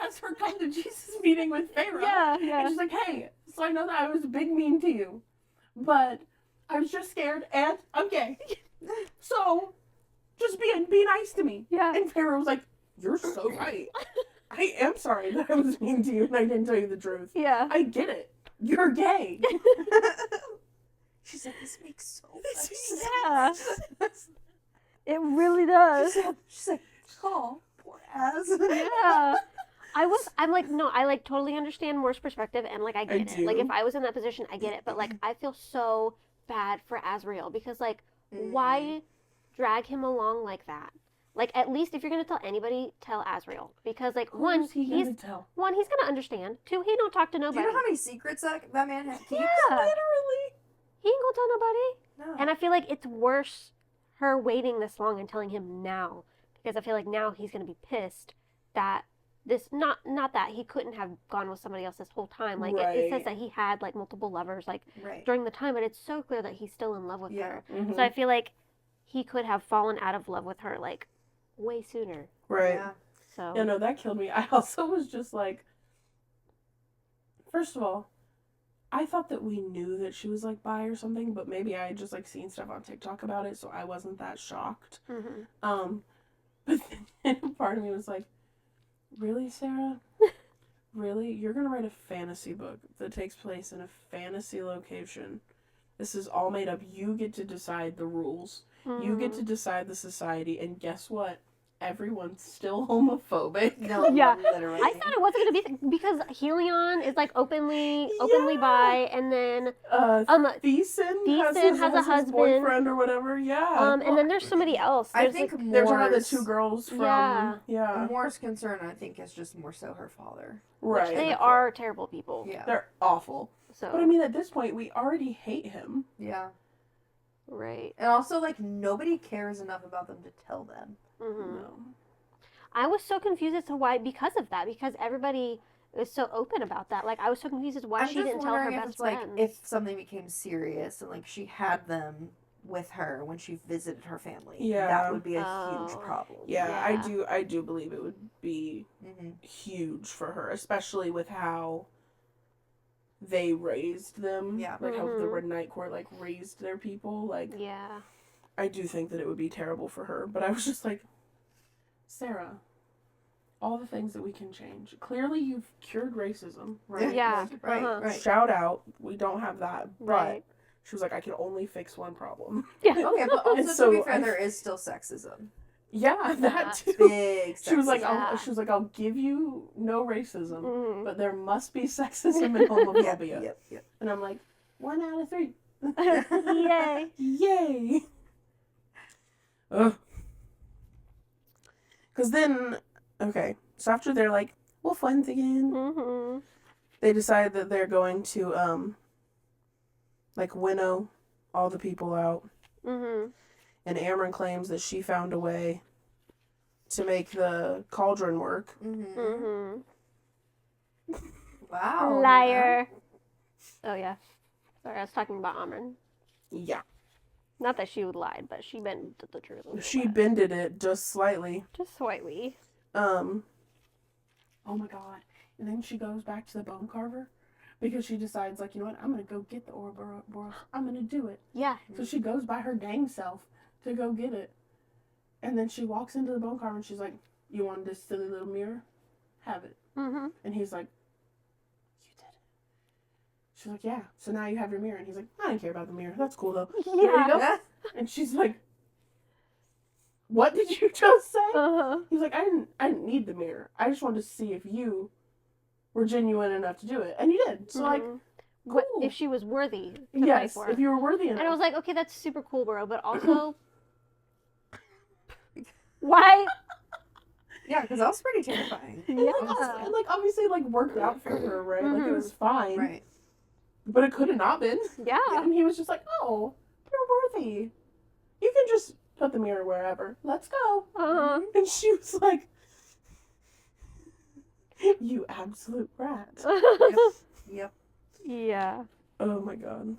Speaker 3: as her come to Jesus meeting with Feyre.
Speaker 2: Yeah,
Speaker 3: And
Speaker 2: yeah.
Speaker 3: she's like, "Hey, so I know that I was big mean to you, but I was just scared, and I'm gay. So just be nice to me."
Speaker 2: Yeah.
Speaker 3: And Feyre was like, "You're so right. I am sorry that I was mean to you and I didn't tell you the truth.
Speaker 2: Yeah.
Speaker 3: I get it. You're gay."
Speaker 4: She said, this makes so much
Speaker 2: Yeah.
Speaker 4: sense.
Speaker 2: It really does.
Speaker 4: She's like, oh, poor ass.
Speaker 2: Yeah. I'm like, no, I like totally understand Moore's perspective and like I get it.
Speaker 3: do.
Speaker 2: Like if I was in that position, I get it. But like I feel so bad for Azriel because like why drag him along like that? Like at least if you're gonna tell anybody, tell Azriel. Because like
Speaker 3: Who's he
Speaker 2: he's
Speaker 3: gonna tell?
Speaker 2: gonna understand. Two, he don't talk to
Speaker 4: Do
Speaker 2: nobody.
Speaker 4: you know how many secrets that man has?
Speaker 2: Yeah.
Speaker 3: Literally.
Speaker 2: He ain't gonna tell nobody.
Speaker 4: No.
Speaker 2: And I feel like it's worse her waiting this long and telling him now. Because I feel like now he's gonna be pissed that this not that he couldn't have gone with somebody else this whole time. Like it says
Speaker 3: Right.
Speaker 2: that he had like multiple lovers like
Speaker 4: Right.
Speaker 2: during the time, but it's so clear that he's still in love with
Speaker 4: Yeah.
Speaker 2: her.
Speaker 3: Mhm.
Speaker 2: So I feel like he could have fallen out of love with her like way sooner.
Speaker 3: Right.
Speaker 4: Yeah.
Speaker 2: So
Speaker 3: Yeah, no, that killed me. I also was just like, first of all, I thought that we knew that she was like bi or something, but maybe I had just like seen stuff on TikTok about it, so I wasn't that shocked.
Speaker 2: Mhm.
Speaker 3: But then part of me was like, really, Sarah? Really? You're gonna write a fantasy book that takes place in a fantasy location. This is all made up. You get to decide the rules. You get to decide the society, and guess what? Everyone's still homophobic.
Speaker 4: No,
Speaker 2: Yeah.
Speaker 4: literally.
Speaker 2: I thought it wasn't gonna be because Helion is like openly bi, and then
Speaker 3: Thiessen
Speaker 2: has a
Speaker 3: his
Speaker 2: husband.
Speaker 3: boyfriend or whatever. Yeah.
Speaker 2: and then there's somebody else.
Speaker 4: I
Speaker 2: There's,
Speaker 4: think
Speaker 2: like,
Speaker 3: They're talking about the
Speaker 4: Moore's,
Speaker 3: two girls from
Speaker 2: Yeah.
Speaker 4: Moore's concern, I think, is just more so her father.
Speaker 3: right.
Speaker 2: they are terrible people.
Speaker 4: Yeah.
Speaker 3: They're awful.
Speaker 2: So
Speaker 3: But I mean, at this point, we already hate him.
Speaker 4: Yeah.
Speaker 2: right.
Speaker 4: And also, like, nobody cares enough about them to tell them.
Speaker 2: Hmm.
Speaker 3: No.
Speaker 2: I was so confused as to why because of that because everybody is so open about that. Like I was so confused as to why
Speaker 4: I'm
Speaker 2: she
Speaker 4: just
Speaker 2: didn't tell her
Speaker 4: wondering if
Speaker 2: best
Speaker 4: it's like
Speaker 2: friend.
Speaker 4: if something became serious and like she had them with her when she visited her family.
Speaker 3: Yeah.
Speaker 4: That would be a
Speaker 2: Oh.
Speaker 4: huge problem.
Speaker 3: Yeah,
Speaker 2: Yeah.
Speaker 3: I do believe it would be
Speaker 4: Mm-hmm.
Speaker 3: huge for her, especially with how they raised them.
Speaker 4: Yeah.
Speaker 3: Like how the
Speaker 2: Mhm.
Speaker 3: Red Night Court like raised their people. Like
Speaker 2: Yeah.
Speaker 3: I do think that it would be terrible for her. But I was just like, Sarah, all the things that we can change. Clearly you've cured racism, right?
Speaker 2: Yeah.
Speaker 3: Like,
Speaker 4: Right,
Speaker 2: Uh-huh.
Speaker 4: right.
Speaker 3: shout out, we don't have that. But
Speaker 2: Right.
Speaker 3: she was like, I can only fix one problem.
Speaker 2: Yeah.
Speaker 4: Okay, but also
Speaker 3: And
Speaker 4: to
Speaker 3: so
Speaker 4: be fair,
Speaker 3: I-
Speaker 4: there is still sexism.
Speaker 3: Yeah, that too.
Speaker 4: Big.
Speaker 3: She was like,
Speaker 2: sexism.
Speaker 3: I'll give you no racism,
Speaker 2: Mhm.
Speaker 3: but there must be sexism and homophobia.
Speaker 4: Yep.
Speaker 3: And I'm like, 1 out of 3.
Speaker 2: Yay.
Speaker 3: Yay. Ugh. Because then, okay, so after they're like, we'll find again,
Speaker 2: Mm-hmm.
Speaker 3: they decide that they're going to, like, winnow all the people out.
Speaker 2: Mm-hmm.
Speaker 3: And Amryn claims that she found a way to make the cauldron work.
Speaker 4: Mm-hmm.
Speaker 2: Mm-hmm.
Speaker 4: Wow.
Speaker 2: Liar. Oh, yeah. Sorry, I was talking about Amryn.
Speaker 3: Yeah.
Speaker 2: Not that she would lie, but she bent the truth. a little
Speaker 3: She
Speaker 2: bit.
Speaker 3: bended it just slightly.
Speaker 2: Just slightly.
Speaker 3: Oh my god. And then she goes back to the bone carver because she decides, like, you know what, I'm gonna go get the Ouroboros. I'm gonna do it.
Speaker 2: Yeah.
Speaker 3: So she goes by her dang self to go get it. And then she walks into the bone carver and she's like, you want this silly little mirror? Have it.
Speaker 2: Mm-hmm.
Speaker 3: And he's like, you did it. She's like, yeah. So now you have your mirror. And he's like, I don't care about the mirror. That's cool though. There you
Speaker 2: Yeah.
Speaker 3: go.
Speaker 4: Yeah.
Speaker 3: And she's like, what did you just say?
Speaker 2: Uh-huh.
Speaker 3: He's like, I didn't need the mirror. I just wanted to see if you were genuine enough to do it. And you did. So, like,
Speaker 2: Mhm.
Speaker 3: cool.
Speaker 2: What if she was worthy to fight
Speaker 3: Yes,
Speaker 2: for
Speaker 3: if
Speaker 2: it?
Speaker 3: you were worthy enough.
Speaker 2: And I was like, okay, that's super cool, bro. But also, why?
Speaker 4: Yeah, because that was pretty terrifying.
Speaker 3: And,
Speaker 2: Yeah.
Speaker 3: like, obviously, like, worked out for her, right? Like, it
Speaker 2: Mhm.
Speaker 3: was fine.
Speaker 4: Right.
Speaker 3: But it could have not been.
Speaker 2: Yeah.
Speaker 3: And he was just like, oh, you're worthy. You can just put the mirror wherever. Let's go.
Speaker 2: Uh-huh.
Speaker 3: And she was like, you absolute rat.
Speaker 4: Yep.
Speaker 2: Yeah.
Speaker 3: Oh my god.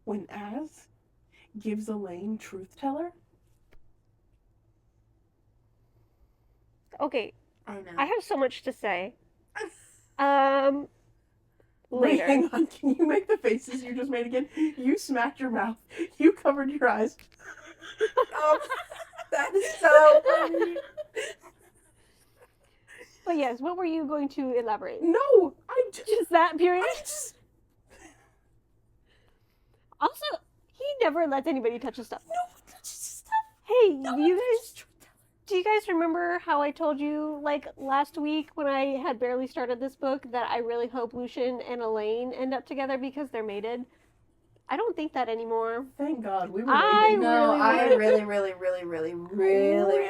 Speaker 3: When Az gives Elaine truth teller,
Speaker 2: Okay,
Speaker 4: I know.
Speaker 2: I have so much to say.
Speaker 3: Wait,
Speaker 2: Later.
Speaker 3: hang on, can you make the faces you just made again? You smacked your mouth. You covered your eyes.
Speaker 4: That is so funny.
Speaker 2: But yes, what were you going to elaborate?
Speaker 3: No, I just,
Speaker 2: Just that period?
Speaker 3: I just,
Speaker 2: Also, he never lets anybody touch his stuff.
Speaker 3: no, that's just stuff.
Speaker 2: Hey,
Speaker 3: No,
Speaker 2: you
Speaker 3: that's
Speaker 2: guys,
Speaker 3: just truth teller.
Speaker 2: do you guys remember how I told you, like, last week when I had barely started this book that I really hope Lucian and Elaine end up together because they're mated? I don't think that anymore.
Speaker 3: Thank God, we were
Speaker 2: I
Speaker 3: waiting.
Speaker 4: No,
Speaker 2: really
Speaker 4: I
Speaker 2: want-
Speaker 4: really
Speaker 2: Really?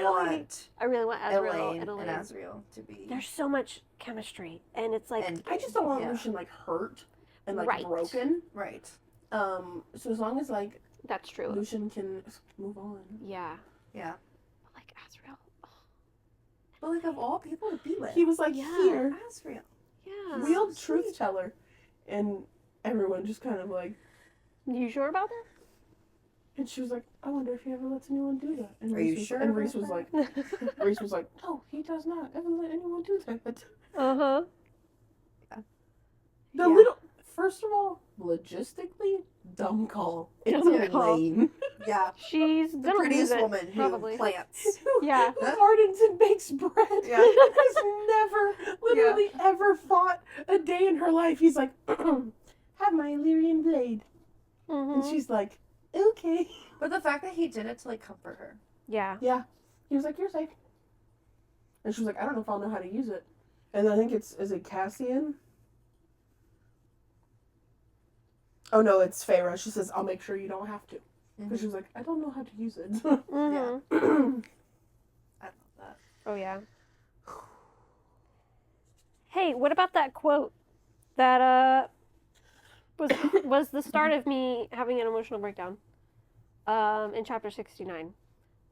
Speaker 4: want
Speaker 2: I really want Azrael
Speaker 4: Elaine
Speaker 2: and Elaine.
Speaker 4: and Azrael to be.
Speaker 2: There's so much chemistry, and it's like,
Speaker 4: And
Speaker 3: I just don't want
Speaker 4: yeah.
Speaker 3: Lucian, like, hurt and, like,
Speaker 2: Right.
Speaker 3: broken.
Speaker 4: Right.
Speaker 3: So as long as, like,
Speaker 2: that's true.
Speaker 3: Lucian can move on.
Speaker 2: Yeah.
Speaker 4: Yeah.
Speaker 2: But like Azrael. Oh,
Speaker 4: But like of all people to be with.
Speaker 3: He was like,
Speaker 2: Yeah.
Speaker 3: here,
Speaker 4: Azrael.
Speaker 2: yeah.
Speaker 3: real
Speaker 4: so
Speaker 3: truth
Speaker 4: sweet.
Speaker 3: teller. And everyone just kind of like,
Speaker 2: You sure about that?
Speaker 3: and she was like, I wonder if he ever lets anyone do that. And
Speaker 4: Are
Speaker 3: Reese
Speaker 4: you
Speaker 3: was,
Speaker 4: sure
Speaker 3: And
Speaker 4: about
Speaker 3: Reese was like, Reese was like, no, he does not ever let anyone do that.
Speaker 2: Uh-huh.
Speaker 3: The
Speaker 2: Yeah.
Speaker 3: little, first of all, logistically, dumb call. It's
Speaker 2: Dumb call.
Speaker 3: Elaine.
Speaker 4: Yeah.
Speaker 2: She's
Speaker 4: The
Speaker 2: gonna lose
Speaker 4: prettiest
Speaker 2: it,
Speaker 4: woman who
Speaker 2: probably.
Speaker 4: plants.
Speaker 2: Yeah.
Speaker 3: Who gardens and bakes bread.
Speaker 4: Yeah.
Speaker 3: Has never, literally ever fought a day in her life. He's like, have my Illyrian blade.
Speaker 2: Mm-hmm.
Speaker 3: And she's like, okay.
Speaker 4: But the fact that he did it to like comfort her.
Speaker 2: Yeah.
Speaker 3: Yeah. He was like, you're safe. And she was like, I don't know if I'll know how to use it. And I think is it Cassian? Oh no, it's Feyre. She says, I'll make sure you don't have to. Because she was like, I don't know how to use it.
Speaker 2: Mm-hmm.
Speaker 4: I love that.
Speaker 2: Oh yeah. Hey, what about that quote that was the start of me having an emotional breakdown? In chapter 69.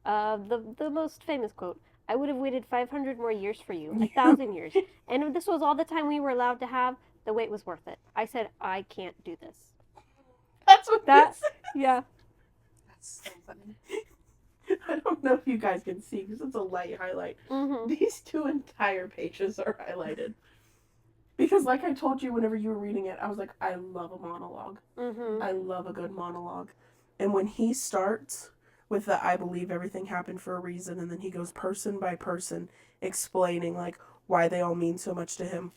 Speaker 2: The most famous quote. I would have waited 500 more years for you, 1,000 years. And if this was all the time we were allowed to have, the wait was worth it. I said, I can't do this.
Speaker 3: That's what
Speaker 2: That-
Speaker 3: this
Speaker 2: Yeah.
Speaker 4: That's so funny.
Speaker 3: I don't know if you guys can see because it's a light highlight.
Speaker 2: Mm-hmm.
Speaker 3: These 2 entire pages are highlighted. Because like I told you whenever you were reading it, I was like, I love a monologue.
Speaker 2: Mm-hmm.
Speaker 3: I love a good monologue. And when he starts with the I believe everything happened for a reason, and then he goes person by person explaining like why they all mean so much to him.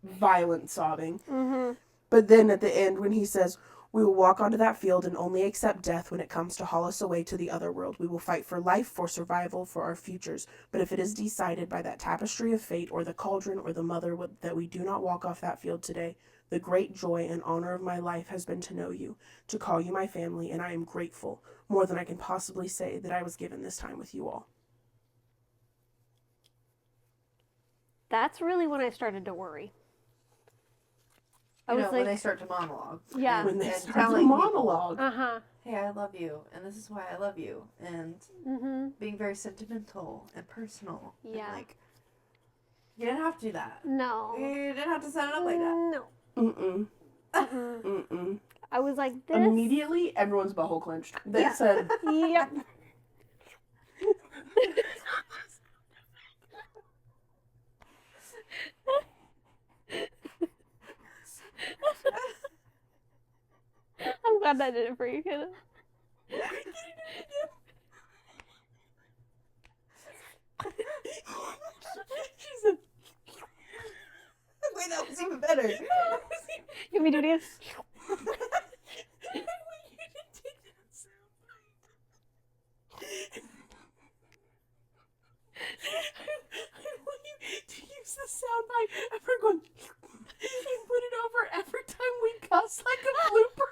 Speaker 3: Violent sobbing.
Speaker 2: Mm-hmm.
Speaker 3: But then at the end when he says, We will walk onto that field and only accept death when it comes to haul us away to the other world. We will fight for life, for survival, for our futures. But if it is decided by that tapestry of fate or the cauldron or the mother that we do not walk off that field today, the great joy and honor of my life has been to know you, to call you my family, and I am grateful, more than I can possibly say, that I was given this time with you all.
Speaker 2: That's really when I started to worry. I was
Speaker 4: when
Speaker 2: like,
Speaker 4: they start to monologue.
Speaker 2: Yeah.
Speaker 3: When they
Speaker 4: and
Speaker 3: start to
Speaker 4: telling people,
Speaker 3: monologue.
Speaker 4: hey, I love you, and this is why I love you, and being very sentimental and personal.
Speaker 2: Yeah.
Speaker 4: And, like, you didn't have to do that.
Speaker 2: No.
Speaker 4: You didn't have to set it up like that.
Speaker 2: No.
Speaker 3: Mm-mm.
Speaker 2: Mm-mm.
Speaker 3: Mm-mm.
Speaker 2: I was like, this.
Speaker 3: Immediately, everyone's butthole clenched. They said,
Speaker 2: Yep. I'm glad that did it for you, kiddo.
Speaker 3: she said,
Speaker 4: Wait, that was even better.
Speaker 2: Can we do this?
Speaker 3: I want you to use the soundbite of her going and put it over every time we cuss like a blooper.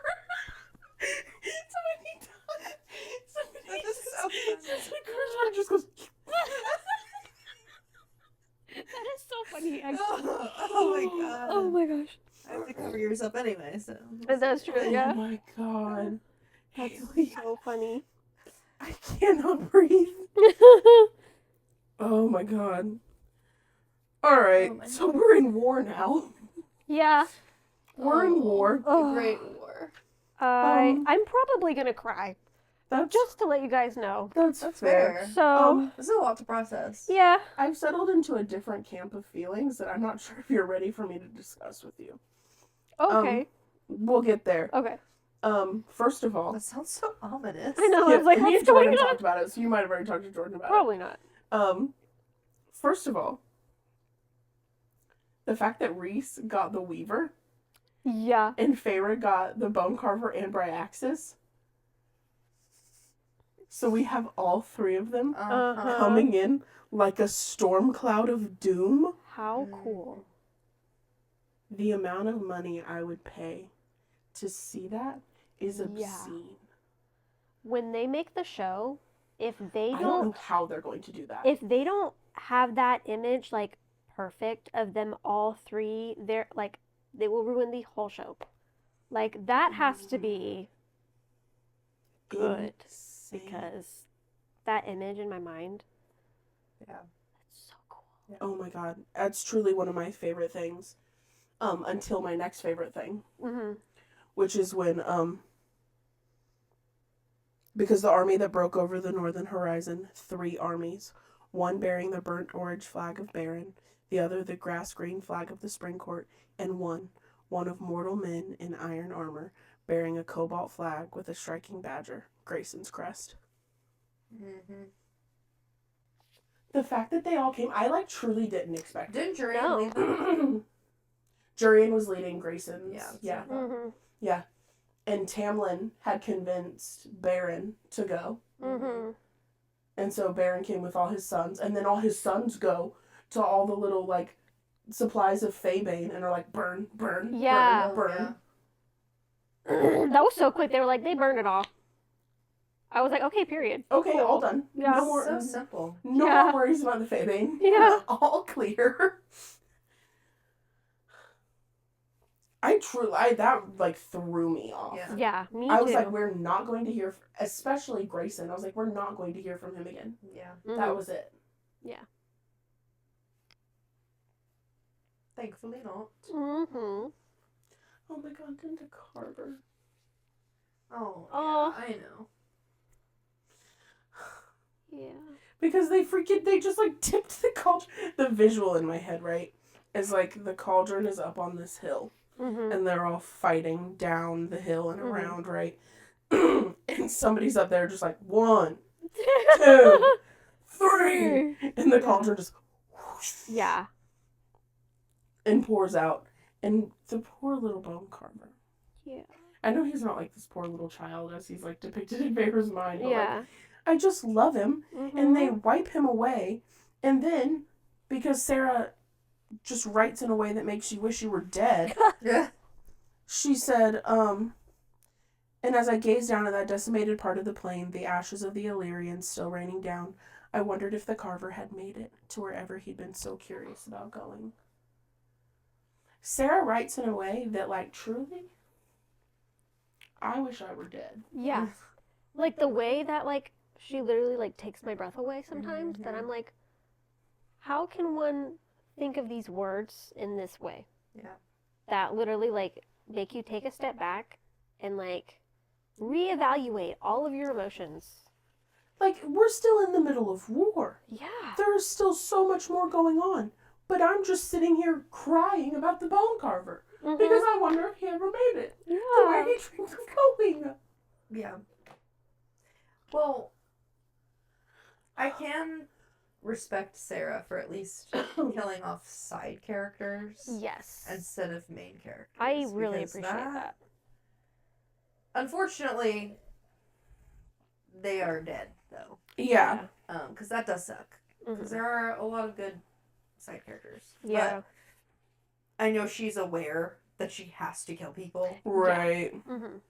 Speaker 3: Somebody just goes.
Speaker 2: That is so funny, actually.
Speaker 4: Oh my god.
Speaker 2: Oh my gosh.
Speaker 4: I have to cover yourself anyway, so.
Speaker 2: That's true, yeah.
Speaker 3: Oh my god.
Speaker 2: That's
Speaker 3: Haley,
Speaker 2: so funny.
Speaker 3: I cannot breathe. Oh my god. Alright,
Speaker 4: Oh my
Speaker 3: so we're in war now.
Speaker 2: Yeah.
Speaker 3: We're in war.
Speaker 2: Oh.
Speaker 4: The Great War.
Speaker 2: I'm probably gonna cry.
Speaker 3: That's
Speaker 2: Just to let you guys know.
Speaker 3: that's fair.
Speaker 4: fair.
Speaker 2: So,
Speaker 4: This is a lot to process.
Speaker 2: yeah.
Speaker 3: I've settled into a different camp of feelings that I'm not sure if you're ready for me to discuss with you.
Speaker 2: Okay.
Speaker 3: We'll get there.
Speaker 2: Okay.
Speaker 3: First of all,
Speaker 4: That sounds so ominous.
Speaker 2: I know. I was like,
Speaker 3: me
Speaker 2: what's
Speaker 3: and Jordan
Speaker 2: going on?
Speaker 3: talked about it, so you might have already talked to Jordan about
Speaker 2: Probably not.
Speaker 3: it. First of all, the fact that Reese got the Weaver
Speaker 2: Yeah.
Speaker 3: and Feyre got the Bone Carver and Bryaxis. So we have all three of them
Speaker 2: Uh-huh.
Speaker 3: coming in like a storm cloud of doom.
Speaker 2: How cool.
Speaker 3: The amount of money I would pay to see that is
Speaker 2: Yeah.
Speaker 3: obscene.
Speaker 2: When they make the show, if they
Speaker 3: I don't know
Speaker 2: don't
Speaker 3: how they're going to do that.
Speaker 2: if they don't have that image like perfect of them all three, they're like they will ruin the whole show. Like that has to be good
Speaker 3: Insane.
Speaker 2: because that image in my mind,
Speaker 4: Yeah.
Speaker 2: it's so cool.
Speaker 3: Oh my god, that's truly one of my favorite things. Until my next favorite thing,
Speaker 2: Mhm.
Speaker 3: which is when because the army that broke over the northern horizon, 3 armies, one bearing the burnt orange flag of Baron, the other the grass green flag of the Spring Court, and one of mortal men in iron armor, bearing a cobalt flag with a striking badger, Grayson's crest.
Speaker 4: Mm-hmm.
Speaker 3: The fact that they all came, I truly didn't expect it.
Speaker 4: Didn't Jurian
Speaker 2: No.
Speaker 4: leave them?
Speaker 3: Jurian was leading Grayson's.
Speaker 4: Yeah, that's
Speaker 3: Yeah.
Speaker 4: what I thought.
Speaker 2: Mhm.
Speaker 3: Yeah. And Tamlin had convinced Baron to go.
Speaker 2: Mhm.
Speaker 3: And so Baron came with all his sons. And then all his sons go to all the little, supplies of Faebane and are like, burn, burn,
Speaker 2: Yeah.
Speaker 3: burn, burn.
Speaker 4: Yeah.
Speaker 2: That was so quick. They were like, they burned it all. I was like, okay, period.
Speaker 3: Okay,
Speaker 2: Cool.
Speaker 3: all done.
Speaker 2: Yeah.
Speaker 3: No more,
Speaker 4: So simple.
Speaker 3: no
Speaker 2: Yeah.
Speaker 3: more worries about the Faebane.
Speaker 2: Yeah.
Speaker 3: All clear. That threw me off.
Speaker 4: Yeah.
Speaker 2: Yeah, me
Speaker 3: I
Speaker 2: too.
Speaker 3: was like, we're not going to hear, especially Grayson. I was like, we're not going to hear from him again.
Speaker 4: Yeah.
Speaker 3: That
Speaker 2: Mhm.
Speaker 3: was it.
Speaker 4: Thankfully not.
Speaker 2: Mhm.
Speaker 3: Oh my god, Linda Carter.
Speaker 4: Oh,
Speaker 2: Oh.
Speaker 4: yeah, I know.
Speaker 2: Yeah.
Speaker 3: Because they just tipped the cauldron. The visual in my head, right, is the cauldron is up on this hill.
Speaker 2: Mhm.
Speaker 3: And they're all fighting down the hill and
Speaker 2: Mhm.
Speaker 3: around, right? And somebody's up there just 1, 2, 3. And the cauldron just whoosh,
Speaker 2: Yeah.
Speaker 3: and pours out. And the poor little bone carver.
Speaker 2: Yeah.
Speaker 3: I know he's not like this poor little child as he's like depicted in Vader's mind, but like,
Speaker 2: Yeah.
Speaker 3: I just love him.
Speaker 2: Mhm.
Speaker 3: And they wipe him away. And then, because Sarah just writes in a way that makes you wish you were dead,
Speaker 4: Yeah.
Speaker 3: she said, and as I gazed down at that decimated part of the plain, the ashes of the Illyrians still raining down, I wondered if the carver had made it to wherever he'd been so curious about going. Sarah writes in a way that, like, truly, I wish I were dead.
Speaker 2: Yeah. Like the way that like she literally like takes my breath away sometimes, that I'm like, how can one think of these words in this way?
Speaker 4: Yeah.
Speaker 2: That literally like make you take a step back and like reevaluate all of your emotions.
Speaker 3: Like, we're still in the middle of war.
Speaker 2: Yeah.
Speaker 3: There's still so much more going on. But I'm just sitting here crying about the bone carver.
Speaker 2: Mhm.
Speaker 3: Because I wonder if he ever made it to where
Speaker 2: Yeah.
Speaker 3: he dreams of going.
Speaker 4: Yeah. Well, I can respect Sarah for at least killing off side characters
Speaker 2: Yes.
Speaker 4: instead of main characters.
Speaker 2: I really
Speaker 4: because
Speaker 2: appreciate that.
Speaker 4: Unfortunately, they are dead though.
Speaker 3: Yeah.
Speaker 4: Because that does suck. Because
Speaker 2: Mhm.
Speaker 4: there are a lot of good side characters.
Speaker 2: Yeah.
Speaker 4: But I know she's aware that she has to kill people
Speaker 3: Right.
Speaker 2: Mhm.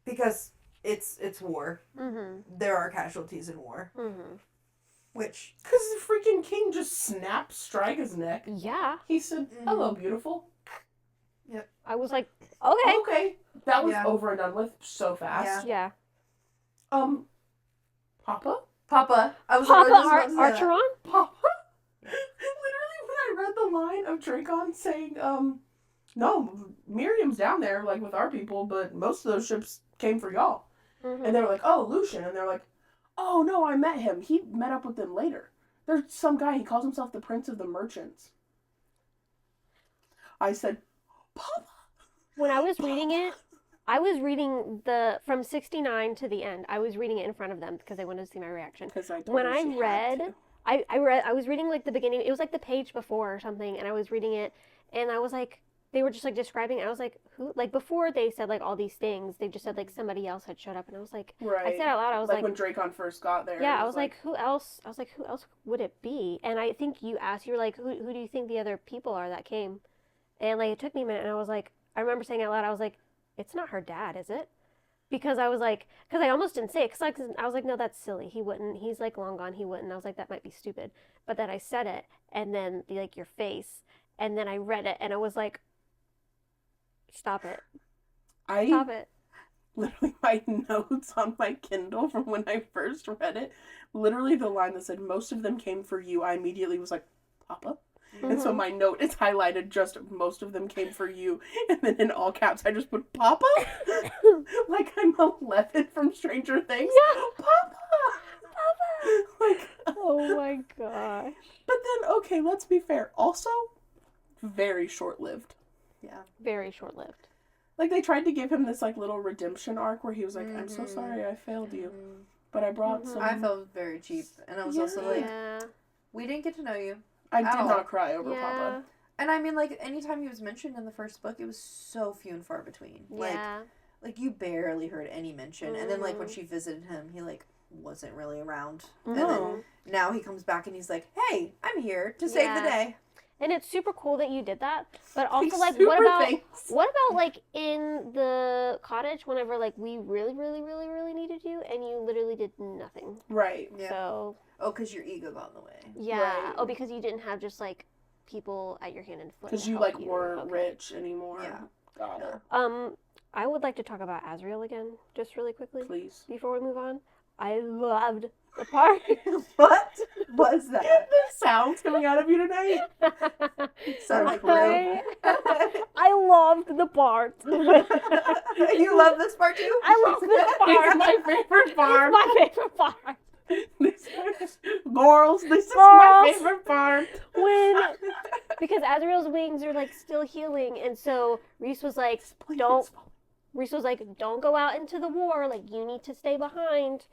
Speaker 4: because it's war.
Speaker 2: Mhm.
Speaker 4: There are casualties in war,
Speaker 2: Mhm.
Speaker 4: which
Speaker 3: Because the freaking king just snapped Striga's neck.
Speaker 2: Yeah.
Speaker 3: He said, hello, beautiful.
Speaker 2: I was like, okay.
Speaker 3: Okay. That was
Speaker 4: Yeah.
Speaker 3: over and done with so fast.
Speaker 2: Yeah.
Speaker 3: Papa?
Speaker 4: Papa. I was
Speaker 2: Papa
Speaker 4: just about to say that.
Speaker 2: Archeron?
Speaker 3: Papa? Literally, when I read the line of Dracon saying, no, Miriam's down there, like, with our people, but most of those ships came for y'all.
Speaker 2: Mhm.
Speaker 3: And they were like, oh, Lucian. And they're like, oh, no, I met him. He met up with them later. There's some guy, he calls himself the Prince of the Merchants. I said, Papa?
Speaker 2: When I was reading it, I was reading from 69 to the end. I was reading it in front of them because they wanted to see my reaction.
Speaker 3: Because I told
Speaker 2: When
Speaker 3: her
Speaker 2: I
Speaker 3: she had
Speaker 2: read,
Speaker 3: to.
Speaker 2: I was reading like the beginning. It was like the page before or something, and I was reading it, and I was like, they were just like describing. I was like, who? Like before they said like all these things, they just said like somebody else had showed up, and I was like,
Speaker 3: Right.
Speaker 2: I said out loud, I was
Speaker 3: like
Speaker 2: like,
Speaker 3: when Dracon first got there.
Speaker 2: yeah,
Speaker 3: it
Speaker 2: I was like, who else? I was like, who else would it be? And I think you asked, you were like, who do you think the other people are that came? And like it took me a minute, and I was like, I remember saying out loud, I was like, it's not her dad, is it? Because I was like, because I almost didn't say it, because I was like, no, that's silly. He wouldn't. He's like long gone. He wouldn't. I was like, that might be stupid. But then I said it, and then like your face, and then I read it, and I was like, stop it, stop it.
Speaker 3: Literally, my notes on my Kindle from when I first read it, literally the line that said, most of them came for you, I immediately was like, Papa? And so
Speaker 2: Mhm.
Speaker 3: my note is highlighted just, most of them came for you. And then in all caps, I just put, Papa? Like I'm 11 from Stranger Things.
Speaker 2: Yeah.
Speaker 3: Papa! Like,
Speaker 2: Oh my gosh.
Speaker 3: but then, okay, let's be fair. Also, very short-lived.
Speaker 4: Yeah.
Speaker 2: Very short lived.
Speaker 3: Like, they tried to give him this, like, little redemption arc where he was like, I'm so
Speaker 4: Mhm.
Speaker 3: sorry I failed you. But I brought some...
Speaker 4: I felt very cheap, and I was also like,
Speaker 2: Yeah.
Speaker 4: we didn't get to know you.
Speaker 3: I did
Speaker 4: Ow.
Speaker 3: not cry over
Speaker 2: Yeah.
Speaker 3: Papa.
Speaker 4: And I mean, like, anytime he was mentioned in the first book, it was so few and far between.
Speaker 2: Yeah.
Speaker 4: Like you barely heard any mention. And then, like, when
Speaker 2: Mhm.
Speaker 4: she visited him, he, like, wasn't really around.
Speaker 2: No.
Speaker 4: And then now he comes back and he's like, hey, I'm here to save the
Speaker 2: Yeah.
Speaker 4: day.
Speaker 2: And it's super cool that you did that. But also,
Speaker 3: Like,
Speaker 2: like,
Speaker 3: super
Speaker 2: what about
Speaker 3: thanks.
Speaker 2: like in the cottage whenever like we really, really, really, really needed you and you literally did nothing.
Speaker 3: Right.
Speaker 4: Yeah.
Speaker 2: So
Speaker 4: Oh, because your ego got in the way.
Speaker 2: yeah.
Speaker 3: Right.
Speaker 2: Oh, because you didn't have just like people at your hand and foot.
Speaker 3: Because
Speaker 2: to
Speaker 3: you,
Speaker 2: help
Speaker 3: like,
Speaker 2: you.
Speaker 3: weren't
Speaker 2: Okay.
Speaker 3: rich anymore.
Speaker 4: Yeah.
Speaker 3: Got it.
Speaker 2: I would like to talk about Azriel again, just really quickly
Speaker 3: Please.
Speaker 2: before we move on. I loved the part.
Speaker 4: What was that?
Speaker 3: The sounds coming out of you tonight.
Speaker 4: Sounds
Speaker 2: I,
Speaker 4: rude.
Speaker 2: I loved the part.
Speaker 4: You love this part too?
Speaker 2: I love this
Speaker 3: It's
Speaker 2: part.
Speaker 3: my favorite part.
Speaker 2: It's my favorite part.
Speaker 3: Girls, this is my
Speaker 2: Girls.
Speaker 3: favorite part.
Speaker 2: When because Azrael's wings are like still healing, and so Reese was like, don't go out into the war. Like you need to stay behind.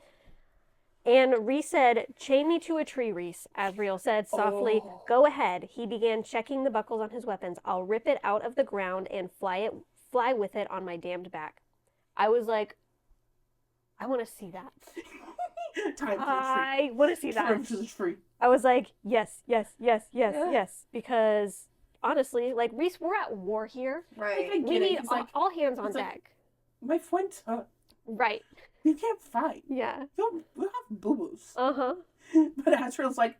Speaker 2: And Reese said, chain me to a tree, Reese, Azrael said softly.
Speaker 3: Oh.
Speaker 2: Go ahead. He began checking the buckles on his weapons. I'll rip it out of the ground and fly fly with it on my damned back. I was like, I want to see that.
Speaker 3: Time for
Speaker 2: I want to see that.
Speaker 3: Time for free.
Speaker 2: I was like, yes, yes, yes, yes,
Speaker 4: Yeah.
Speaker 2: yes. Because honestly, like, Reese, we're at war here.
Speaker 4: Right.
Speaker 3: I
Speaker 2: We
Speaker 3: get it.
Speaker 2: need
Speaker 3: He's like,
Speaker 2: all hands on
Speaker 3: he's like-
Speaker 2: deck.
Speaker 3: my fuente.
Speaker 2: Right.
Speaker 3: You can't fight.
Speaker 2: Yeah.
Speaker 3: We'll have boo-boos.
Speaker 2: Uh-huh.
Speaker 3: But Azrael's like,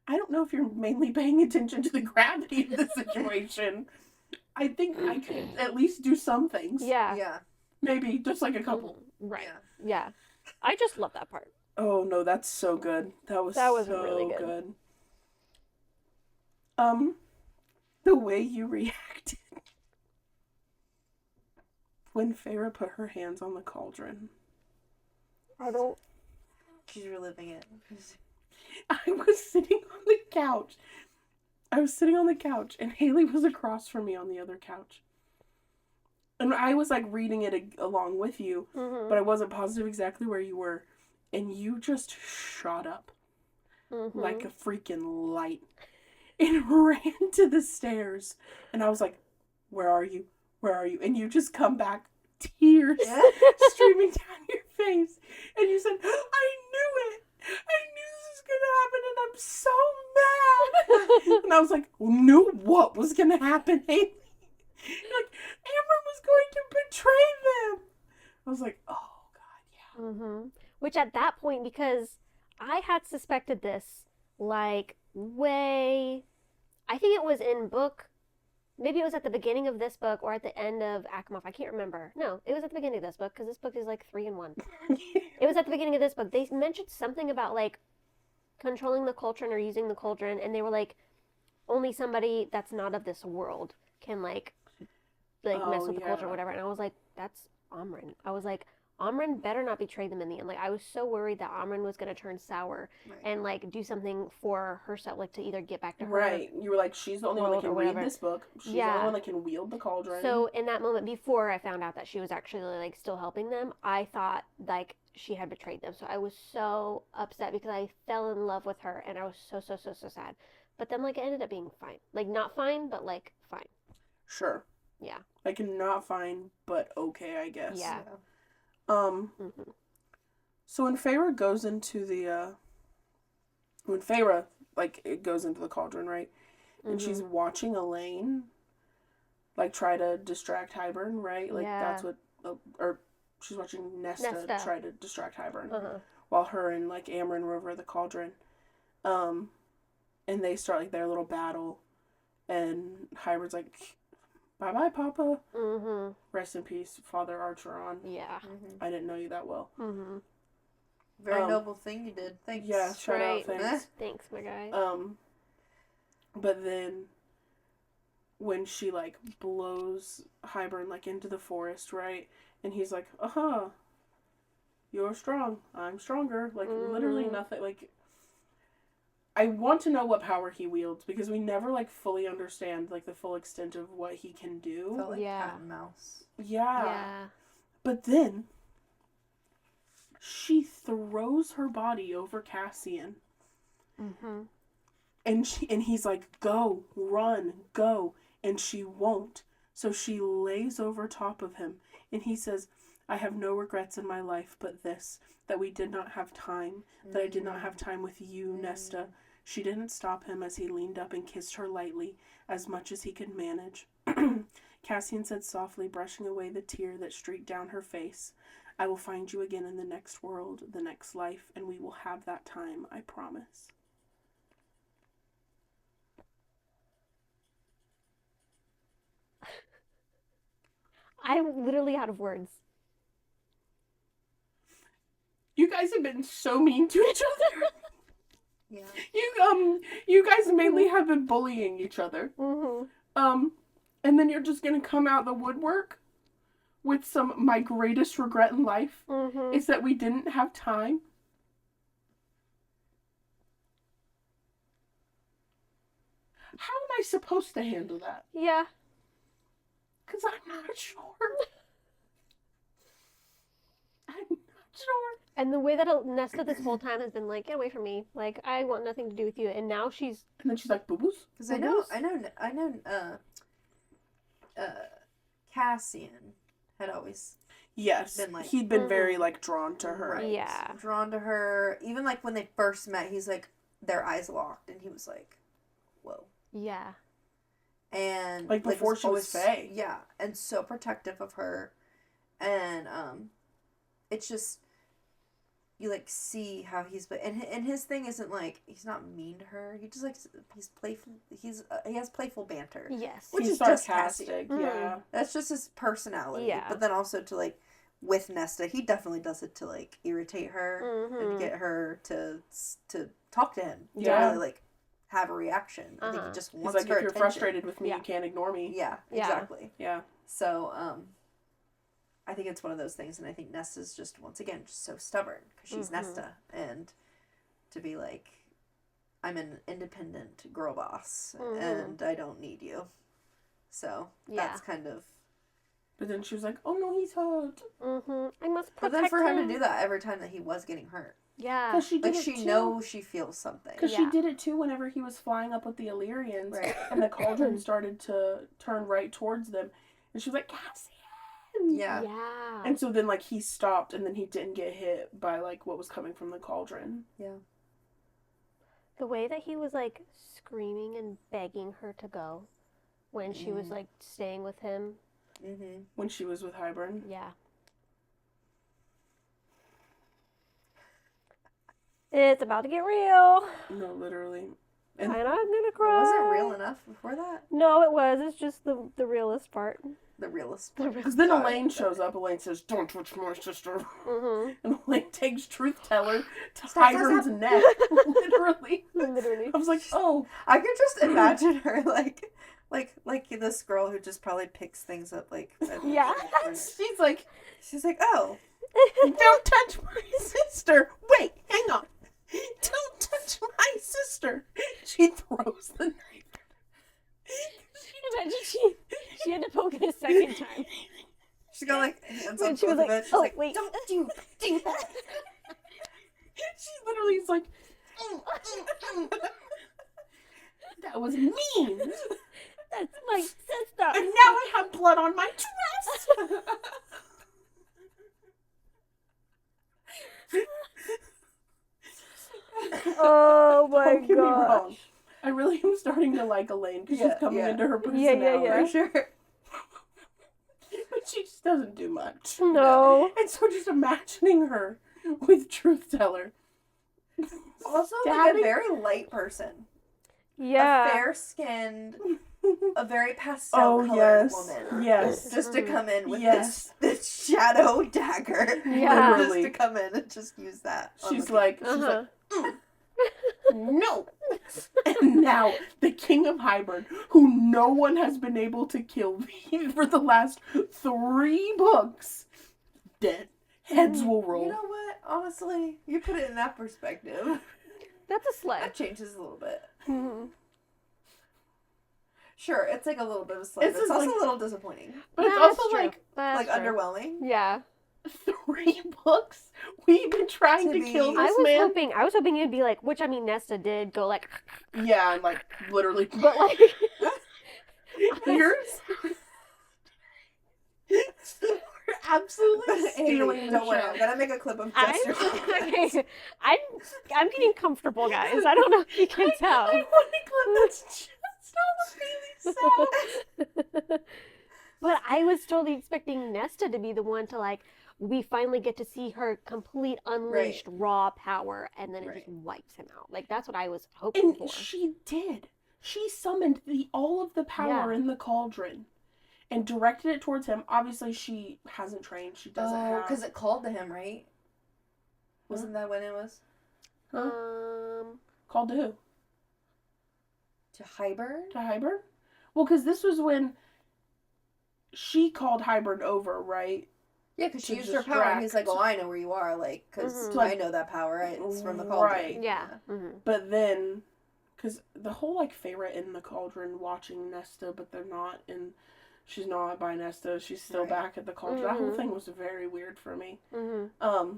Speaker 3: I don't know if you're mainly paying attention to the gravity of the situation. I think I could at least do some things.
Speaker 2: Yeah.
Speaker 4: Yeah.
Speaker 3: Maybe just like a couple.
Speaker 2: Right.
Speaker 4: Yeah.
Speaker 2: Yeah. I just love that part.
Speaker 3: Oh no, that's so good. That was so
Speaker 2: really good.
Speaker 3: The way you reacted when Feyre put her hands on the cauldron.
Speaker 2: I don't.
Speaker 4: She's reliving it.
Speaker 3: I was sitting on the couch. And Haley was across from me on the other couch. And I was like reading it along with you,
Speaker 2: Mm-hmm.
Speaker 3: but I wasn't positive exactly where you were. And you just shot up
Speaker 2: Mm-hmm.
Speaker 3: like a freaking light and ran to the stairs. And I was like, where are you? Where are you? And you just come back, tears streaming down your face. And you said, I knew it. I knew this was going to happen and I'm so mad. And I was like, knew what was going to happen, Haley? You're like, Amber was going to betray them. I was like, oh, God, yeah.
Speaker 2: Mm-hmm. Which at that point, because I had suspected this, like, I think it was in book, maybe it was at the beginning of this book or at the end of Akhmoff. I can't remember. No, it was at the beginning of this book, because this book is like 3 in 1. It was at the beginning of this book. They mentioned something about, like, controlling the cauldron or using the cauldron, and they were like, only somebody that's not of this world can, like mess
Speaker 3: Oh,
Speaker 2: with the
Speaker 3: yeah.
Speaker 2: cauldron or whatever. And I was like, that's Amren. I was like, Amren better not betray them in the end. Like, I was so worried that Amren was going to turn sour
Speaker 4: Right.
Speaker 2: and, like, do something for herself, like, to either get back to her.
Speaker 3: Right. You were like, she's the only one that
Speaker 2: World or
Speaker 3: can read
Speaker 2: whatever.
Speaker 3: this book. She's the
Speaker 2: Yeah.
Speaker 3: only one that can wield the cauldron.
Speaker 2: So, in that moment, before I found out that she was actually, like, still helping them, I thought, like, she had betrayed them. So, I was so upset because I fell in love with her, and I was so, so, so, so sad. But then, like, it ended up being fine. Like, not fine, but, like, fine.
Speaker 3: Sure.
Speaker 2: Yeah.
Speaker 3: Like, not fine, but okay, I guess.
Speaker 2: Yeah.
Speaker 3: Mm-hmm. So when Feyre goes into the, when Feyre, like, it goes into the cauldron, right? And she's watching Elaine, like, try to distract Hybern, right? Like,
Speaker 2: Yeah.
Speaker 3: that's what, or she's watching Nesta try to distract Hybern.
Speaker 2: Uh-huh.
Speaker 3: While her and, like, Amren were over the cauldron. And they start, like, their little battle. And Hybern's like, bye-bye, Papa.
Speaker 2: Mm-hmm.
Speaker 3: Rest in peace, Father Archeron.
Speaker 2: Yeah.
Speaker 4: Mm-hmm.
Speaker 3: I didn't know you that well.
Speaker 2: Mm-hmm.
Speaker 4: Very noble thing you did. Thanks.
Speaker 3: Yeah, shout
Speaker 2: Right.
Speaker 3: out, thanks.
Speaker 2: Thanks, my guy.
Speaker 3: But then when she, like, blows Hybern, like, into the forest, right? And he's like, you're strong. I'm stronger. Like, literally
Speaker 2: Mhm.
Speaker 3: nothing. Like, I want to know what power he wields because we never, like, fully understand, like, the full extent of what he can do.
Speaker 4: Felt like
Speaker 2: Yeah.
Speaker 4: cat and mouse.
Speaker 2: Yeah.
Speaker 3: But then she throws her body over Cassian.
Speaker 2: Mm-hmm.
Speaker 3: And he's like, go, run, go. And she won't. So she lays over top of him. And he says, I have no regrets in my life but this, that we did not have time, that I did not have time with you, Nesta. She didn't stop him as he leaned up and kissed her lightly, as much as he could manage. Cassian said softly, brushing away the tear that streaked down her face, I will find you again in the next world, the next life, and we will have that time, I promise.
Speaker 2: I'm literally out of words.
Speaker 3: You guys have been so mean to each other.
Speaker 4: Yeah.
Speaker 3: You guys mainly have been bullying each other.
Speaker 2: Mm-hmm.
Speaker 3: And then you're just gonna come out the woodwork with some, my greatest regret in life
Speaker 2: Mm-hmm.
Speaker 3: is that we didn't have time. How am I supposed to handle that?
Speaker 2: Yeah.
Speaker 3: Because I'm not sure. I'm not sure.
Speaker 2: And the way that Nesta this whole time has been like, get away from me. Like, I want nothing to do with you. And now she's...
Speaker 3: And then she's like, boo-boos?
Speaker 4: Because I know, Cassian had always
Speaker 3: Yes.
Speaker 4: been, like,
Speaker 3: he'd been very, like, drawn to her.
Speaker 4: right,
Speaker 2: Yeah.
Speaker 4: drawn to her. Even, like, when they first met, he's like, their eyes locked, and he was like, whoa.
Speaker 2: Yeah.
Speaker 4: And
Speaker 3: Like, before she was Fae.
Speaker 4: Yeah, and so protective of her. And it's just, you like see how and his thing isn't like, he's not mean to her. He just like, he's playful. He has playful banter.
Speaker 2: Yes.
Speaker 4: Which
Speaker 3: He's
Speaker 4: is just
Speaker 3: sarcastic,
Speaker 2: Cassian.
Speaker 3: yeah.
Speaker 4: That's just his personality.
Speaker 2: Yeah.
Speaker 4: But then also to like, with Nesta, he definitely does it to like irritate her and
Speaker 2: Mhm.
Speaker 4: get her to talk to him. To
Speaker 3: Yeah.
Speaker 4: really like have a reaction. I think he just
Speaker 3: He's
Speaker 4: wants
Speaker 3: like,
Speaker 4: her
Speaker 3: if you're
Speaker 4: attention.
Speaker 3: frustrated with me,
Speaker 2: Yeah.
Speaker 3: you can't ignore me.
Speaker 4: Yeah,
Speaker 2: Yeah.
Speaker 4: exactly.
Speaker 3: Yeah.
Speaker 4: So, I think it's one of those things, and I think Nesta's just, once again, just so stubborn, because she's
Speaker 2: Mhm.
Speaker 4: Nesta, and to be like, I'm an independent girl boss,
Speaker 2: Mhm.
Speaker 4: and I don't need you. So, that's kind of...
Speaker 3: But then she was like, oh no, he's hurt.
Speaker 2: I must protect
Speaker 4: But then for him to do that every time that he was getting hurt,
Speaker 2: Yeah.
Speaker 3: Because she did
Speaker 4: like,
Speaker 3: it
Speaker 4: she
Speaker 3: too.
Speaker 4: knows she feels something.
Speaker 3: Because
Speaker 2: Yeah.
Speaker 3: she did it too whenever he was flying up with the Illyrians.
Speaker 4: Right.
Speaker 3: And the cauldron started to turn right towards them. And she was like, Cassian!
Speaker 4: Yeah.
Speaker 2: Yeah.
Speaker 3: And so then, like, he stopped and then he didn't get hit by, like, what was coming from the cauldron.
Speaker 4: Yeah.
Speaker 2: The way that he was like screaming and begging her to go when she was like staying with him.
Speaker 4: Mm-hmm.
Speaker 3: When she was with Hybern.
Speaker 2: Yeah. It's about to get real.
Speaker 3: No, literally. And
Speaker 2: And I'm gonna
Speaker 4: It
Speaker 2: cry.
Speaker 4: wasn't real enough before that.
Speaker 2: No, it was. It's just the realest part.
Speaker 4: The realist.
Speaker 3: because then
Speaker 4: Got it.
Speaker 3: Elaine shows up. Elaine says, don't touch my sister.
Speaker 2: Mm-hmm.
Speaker 3: And Elaine takes Truth Teller to
Speaker 4: Stop, stop,
Speaker 3: Hybern's
Speaker 4: stop.
Speaker 3: neck. Literally.
Speaker 2: Literally.
Speaker 3: I was like, oh.
Speaker 4: I could just imagine her like this girl who just probably picks things up like
Speaker 2: Yeah.
Speaker 3: She's like,
Speaker 4: she's like, oh,
Speaker 3: don't touch my sister. Wait, hang on. Don't touch my sister. She throws the knife.
Speaker 2: Imagine she had to poke it a second time.
Speaker 4: she's got like hands on
Speaker 2: And she was
Speaker 4: both of
Speaker 2: like,
Speaker 4: it. She's
Speaker 2: oh,
Speaker 4: like,
Speaker 2: wait.
Speaker 4: don't do that.
Speaker 3: She literally is like, that was mean.
Speaker 2: That's my sister.
Speaker 3: And now I have blood on my dress.
Speaker 2: Oh my
Speaker 3: Don't get me
Speaker 2: god.
Speaker 3: wrong. I really am starting to like Elaine because she's coming into her personality.
Speaker 2: Yeah.
Speaker 4: For sure.
Speaker 3: But she just doesn't do much.
Speaker 2: No.
Speaker 3: And so just imagining her with Truth Teller.
Speaker 4: Also, like
Speaker 3: Stabbing-
Speaker 4: a very light person. A
Speaker 2: Yeah.
Speaker 4: fair-skinned, a very
Speaker 3: Oh,
Speaker 4: pastel-colored
Speaker 3: yes.
Speaker 4: woman.
Speaker 3: Yes.
Speaker 4: Just to come in with
Speaker 3: Yes.
Speaker 4: this shadow dagger.
Speaker 2: Yeah.
Speaker 4: Just
Speaker 3: Literally.
Speaker 4: to come in and just use that. on
Speaker 3: She's
Speaker 4: the
Speaker 3: like,
Speaker 2: Uh-huh.
Speaker 3: no. And now the King of Hybern, who no one has been able to kill for the last 3 books, dead. Heads will roll.
Speaker 4: You know what? Honestly, you put it in that perspective.
Speaker 2: That's a sled.
Speaker 4: That changes a little bit.
Speaker 2: Mhm.
Speaker 4: Sure, it's like a little bit of a slide,
Speaker 3: It's
Speaker 4: but it's
Speaker 3: just
Speaker 4: also
Speaker 3: like-
Speaker 4: a little disappointing.
Speaker 3: But it's
Speaker 2: That's
Speaker 3: also
Speaker 2: true.
Speaker 3: like
Speaker 2: That's true.
Speaker 4: Underwhelming.
Speaker 2: Yeah.
Speaker 3: 3 books. We've been trying
Speaker 4: To
Speaker 3: to
Speaker 4: be-
Speaker 3: kill
Speaker 2: I
Speaker 3: this
Speaker 2: was
Speaker 3: man.
Speaker 2: hoping you'd be like, which I mean Nesta did go like,
Speaker 3: Yeah, and like literally.
Speaker 2: but like
Speaker 3: Yours. We're absolutely stealing the
Speaker 4: Don't worry,
Speaker 3: show.
Speaker 4: I'm gonna make a clip of
Speaker 2: I'm
Speaker 4: Jester.
Speaker 2: okay. I'm getting comfortable, guys. I don't know if you can tell.
Speaker 3: I want to clip that's just all the feeling sound.
Speaker 2: But I was totally expecting Nesta to be the one to like, we finally get to see her complete unleashed raw power, and then it just wipes him out. Like that's what I was hoping
Speaker 3: And
Speaker 2: for.
Speaker 3: she did. She summoned all of the power
Speaker 2: Yeah.
Speaker 3: in the cauldron and directed it towards him. Obviously, she hasn't trained. She doesn't
Speaker 4: Oh,
Speaker 3: have.
Speaker 4: because it called to him, right? Wasn't that when it was?
Speaker 3: Called to who?
Speaker 4: To Hybern?
Speaker 3: To Hybern? Well, because this was when she called Hybern over, right?
Speaker 4: Yeah, because she
Speaker 3: To
Speaker 4: used her power, and he's like,
Speaker 3: distract.
Speaker 4: "Oh, I know where you are," like, because
Speaker 2: Mhm.
Speaker 4: I know that power. It's from the cauldron.
Speaker 3: Right.
Speaker 2: Yeah. Mm-hmm.
Speaker 3: But then, because the whole like Feyre in the cauldron watching Nesta, but they're not, and she's not by Nesta. She's still
Speaker 4: Right.
Speaker 3: back at the cauldron. That whole
Speaker 2: Mhm.
Speaker 3: thing was very weird for me.
Speaker 2: Mm-hmm.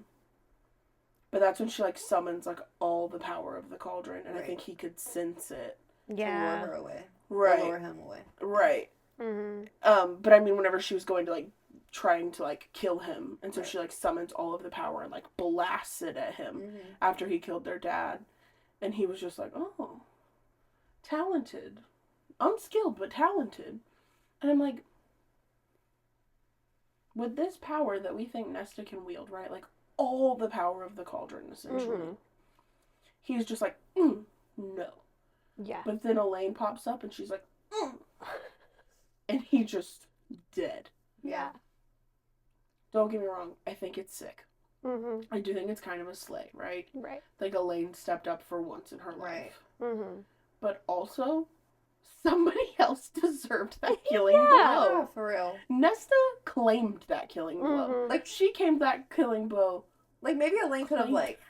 Speaker 3: But that's when she like summons like all the power of the cauldron, and I
Speaker 4: Right.
Speaker 3: think he could sense it.
Speaker 4: To
Speaker 2: Yeah.
Speaker 4: lure her away.
Speaker 3: Right.
Speaker 4: Or lure him away.
Speaker 3: Right.
Speaker 2: Mm-hmm.
Speaker 3: But I mean, whenever she was going to, like, trying to, like, kill him, and so she, like, summons all of the power and, like, blasts it at him after he killed their dad. And he was just like, oh, talented. Unskilled, but talented. And I'm like, with this power that we think Nesta can wield, right? Like, all the power of the cauldron, essentially. He's just like, no.
Speaker 2: Yeah.
Speaker 3: But then Elaine pops up and she's like, and he just dead.
Speaker 2: Yeah.
Speaker 3: Don't get me wrong, I think it's sick.
Speaker 2: Mm-hmm.
Speaker 3: I do think it's kind of a slay, right?
Speaker 2: Right.
Speaker 3: Like, Elaine stepped up for once in her
Speaker 4: Right.
Speaker 3: life.
Speaker 2: Mm-hmm.
Speaker 3: But also, somebody else deserved that killing
Speaker 2: Yeah.
Speaker 3: blow.
Speaker 4: Yeah, for real.
Speaker 3: Nesta claimed that killing blow.
Speaker 2: Mhm.
Speaker 3: Like, she claimed that killing blow.
Speaker 4: Like, maybe Elaine could have,
Speaker 3: Claimed
Speaker 4: like,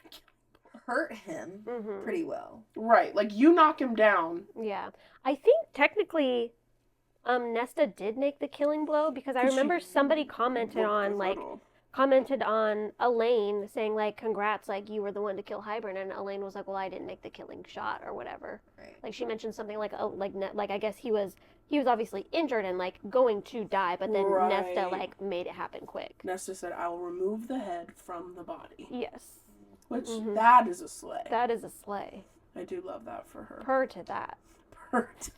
Speaker 4: hurt him
Speaker 2: Mm-hmm.
Speaker 4: pretty well.
Speaker 3: Right, like, you knock him down.
Speaker 2: Yeah. I think technically Nesta did make the killing blow because I
Speaker 3: But she
Speaker 2: remember somebody commented on Elaine saying like congrats, like you were the one to kill Hybern, and Elaine was like, well, I didn't make the killing shot or whatever.
Speaker 4: Right.
Speaker 2: Like she mentioned something like like I guess he was obviously injured and like going to die, but then Nesta
Speaker 3: Right.
Speaker 2: like made it happen quick.
Speaker 3: Nesta said, I will remove the head from the body.
Speaker 2: Yes.
Speaker 3: Which,
Speaker 2: Mhm.
Speaker 3: that is a slay.
Speaker 2: That is a slay.
Speaker 3: I do love that for her.
Speaker 2: Purr to that.
Speaker 3: Pert.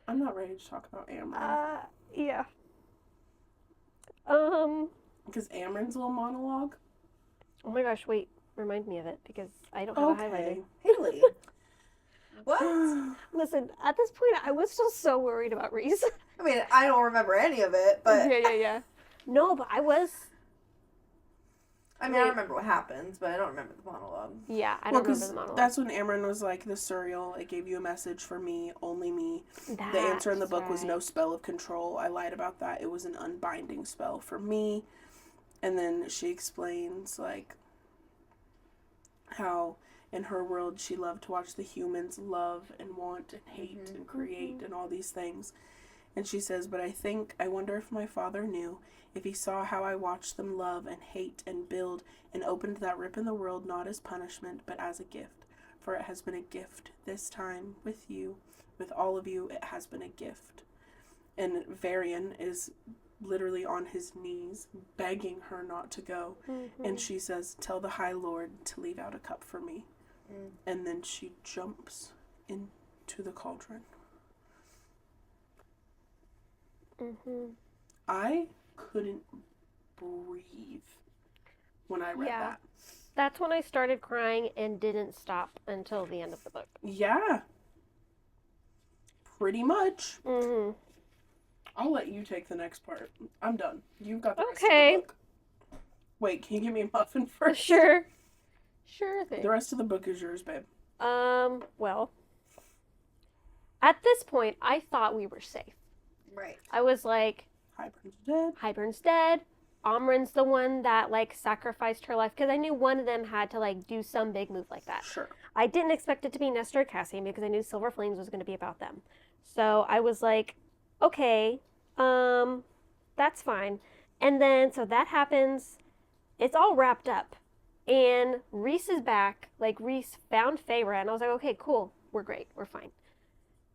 Speaker 3: I'm not ready to talk about Amryn.
Speaker 2: Yeah.
Speaker 3: Because Amryn's little monologue.
Speaker 2: Oh my gosh, wait. Remind me of it because I don't have it highlighted.
Speaker 4: Haley. What?
Speaker 2: Listen, at this point, I was still so worried about Reese.
Speaker 4: I mean, I don't remember any of it, but
Speaker 2: yeah. No, but I was.
Speaker 4: I mean, I remember what happens, but I don't remember the monologue.
Speaker 2: Yeah, I don't remember the monologue.
Speaker 3: That's when Amryn was like, the Suriel, it gave you a message for me, only me. The answer in the book was no spell of control. I lied about that. It was an unbinding spell for me. And then she explains, like, how in her world she loved to watch the humans love and want and hate and create and all these things. And she says, but I wonder if my father knew, if he saw how I watched them love and hate and build and opened that rip in the world not as punishment but as a gift. For it has been a gift this time with you, with all of you, it has been a gift. And Varian is literally on his knees begging her not to go. And she says, tell the High Lord to leave out a cup for me. And then she jumps into the cauldron. I couldn't breathe when I read that.
Speaker 2: That's when I started crying and didn't stop until the end of the book.
Speaker 3: Yeah. Pretty much.
Speaker 2: Mm-hmm.
Speaker 3: I'll let you take the next part. I'm done. You've got the rest
Speaker 2: Okay.
Speaker 3: of the book. Wait, can you give me a muffin first?
Speaker 2: Sure thing.
Speaker 3: The rest of the book is yours, babe.
Speaker 2: Well, at this point, I thought we were safe.
Speaker 4: Right.
Speaker 2: I was like,
Speaker 3: Hybern's dead.
Speaker 2: Hybern's dead. Amryn's the one that, like, sacrificed her life. Because I knew one of them had to, like, do some big move like that.
Speaker 3: Sure.
Speaker 2: I didn't expect it to be Nestor or Cassian because I knew Silver Flames was going to be about them. So I was like, okay, that's fine. And then, so that happens. It's all wrapped up. And Reese is back. Like, Reese found Feyre. And I was like, okay, cool. We're great. We're fine.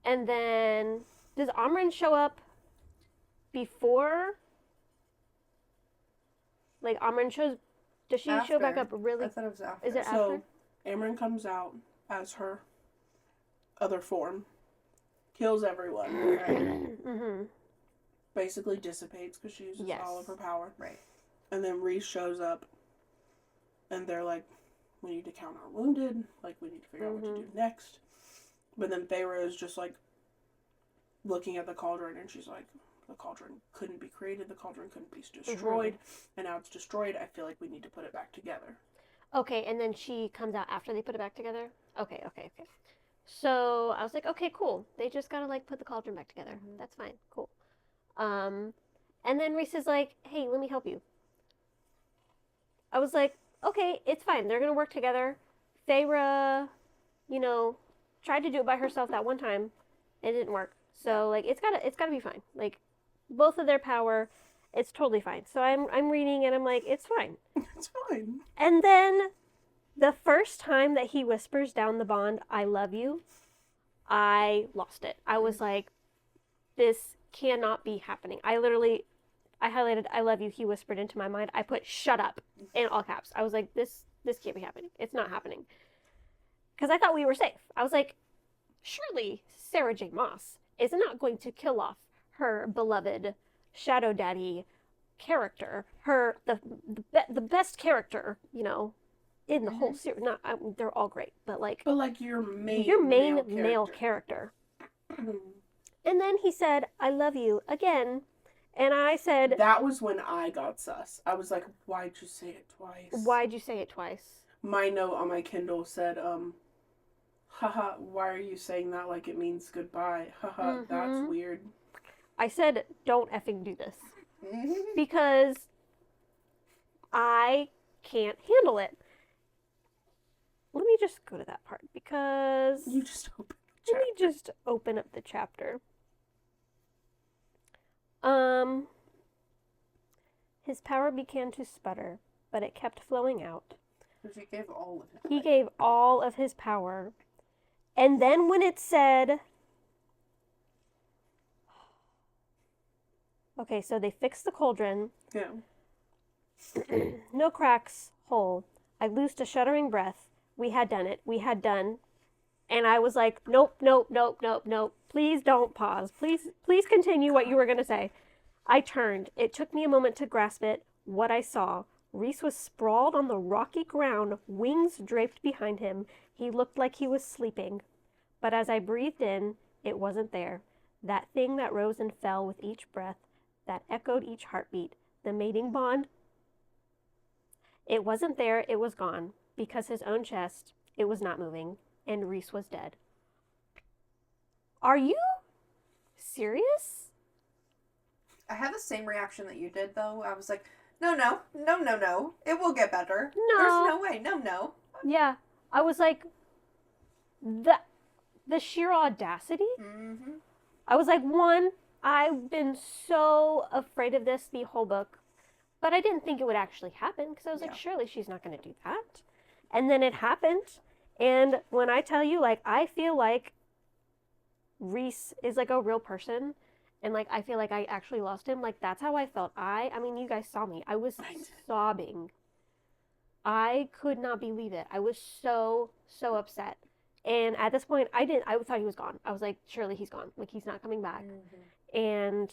Speaker 2: And then, does Amryn show up before? Like, Amryn shows... Does she show back up really?
Speaker 4: I thought it was after.
Speaker 2: Is it after?
Speaker 3: So, Amryn comes out as her other form. Kills everyone. Right?
Speaker 2: Mm-hmm.
Speaker 3: Basically dissipates because she uses all of her power.
Speaker 4: Right.
Speaker 3: And then Reese shows up. And they're like, we need to count our wounded. Like, we need to figure out what to do next. But then Feyre is just, like, looking at the cauldron. And she's like, the cauldron couldn't be created. The cauldron couldn't be destroyed. And now it's destroyed. I feel like we need to put it back together.
Speaker 2: Okay, and then she comes out after they put it back together? Okay. So I was like, okay, cool. They just gotta, like, put the cauldron back together. That's fine. Cool. And then Reese is like, hey, let me help you. I was like, okay, it's fine. They're gonna work together. Feyre, tried to do it by herself that one time. It didn't work. So, like, it's gotta be fine. Like, both of their power, it's totally fine. So I'm reading and I'm like, it's fine.
Speaker 3: It's fine.
Speaker 2: And then the first time that he whispers down the bond, I love you, I lost it. I was like, this cannot be happening. I highlighted, I love you, he whispered into my mind. I put shut up in all caps. I was like, this can't be happening. It's not happening. Because I thought we were safe. I was like, surely Sarah J. Maas is not going to kill off her beloved Shadow Daddy character, the best character, you know, in the whole series. Not, they're all great, but like
Speaker 3: your main
Speaker 2: male character. And then he said, "I love you" again, and I said,
Speaker 3: that was when I got sus. I was like, why'd you say it twice?
Speaker 2: Why'd you say it twice?
Speaker 3: My note on my Kindle said, haha, why are you saying that like it means goodbye? Haha, that's weird.
Speaker 2: I said, don't effing do this. Because I can't handle it. Let me just go to that part because
Speaker 3: You just opened the
Speaker 2: let me
Speaker 3: chapter.
Speaker 2: just open up the chapter. His power began to sputter, but it kept flowing out.
Speaker 4: Because he gave all of it.
Speaker 2: He gave all of his power. And then when it said, okay, so they fixed the cauldron.
Speaker 3: Yeah.
Speaker 2: No cracks, hole. I loosed a shuddering breath. We had done it. We had done. And I was like, nope, nope, nope, nope, nope. Please don't pause. Please continue what you were going to say. I turned. It took me a moment to grasp it, what I saw. Reese was sprawled on the rocky ground, wings draped behind him. He looked like he was sleeping. But as I breathed in, it wasn't there. That thing that rose and fell with each breath, that echoed each heartbeat, the mating bond. It wasn't there, it was gone. Because his own chest, it was not moving, and Reese was dead. Are you serious?
Speaker 4: I had the same reaction that you did, though. I was like, no, no, no, no, no. It will get better.
Speaker 2: No.
Speaker 4: There's no way. No, no.
Speaker 2: Yeah, I was like, the sheer audacity.
Speaker 4: Mm-hmm.
Speaker 2: I was like, one, I've been so afraid of this the whole book, but I didn't think it would actually happen because I was like, surely she's not going to do that. And then it happened. And when I tell you, like, I feel like Reese is like a real person. And like, I feel like I actually lost him. Like, that's how I felt. I mean, you guys saw me. I was sobbing. I could not believe it. I was so upset. And at this point, I thought he was gone. I was like, surely he's gone. Like, he's not coming back. And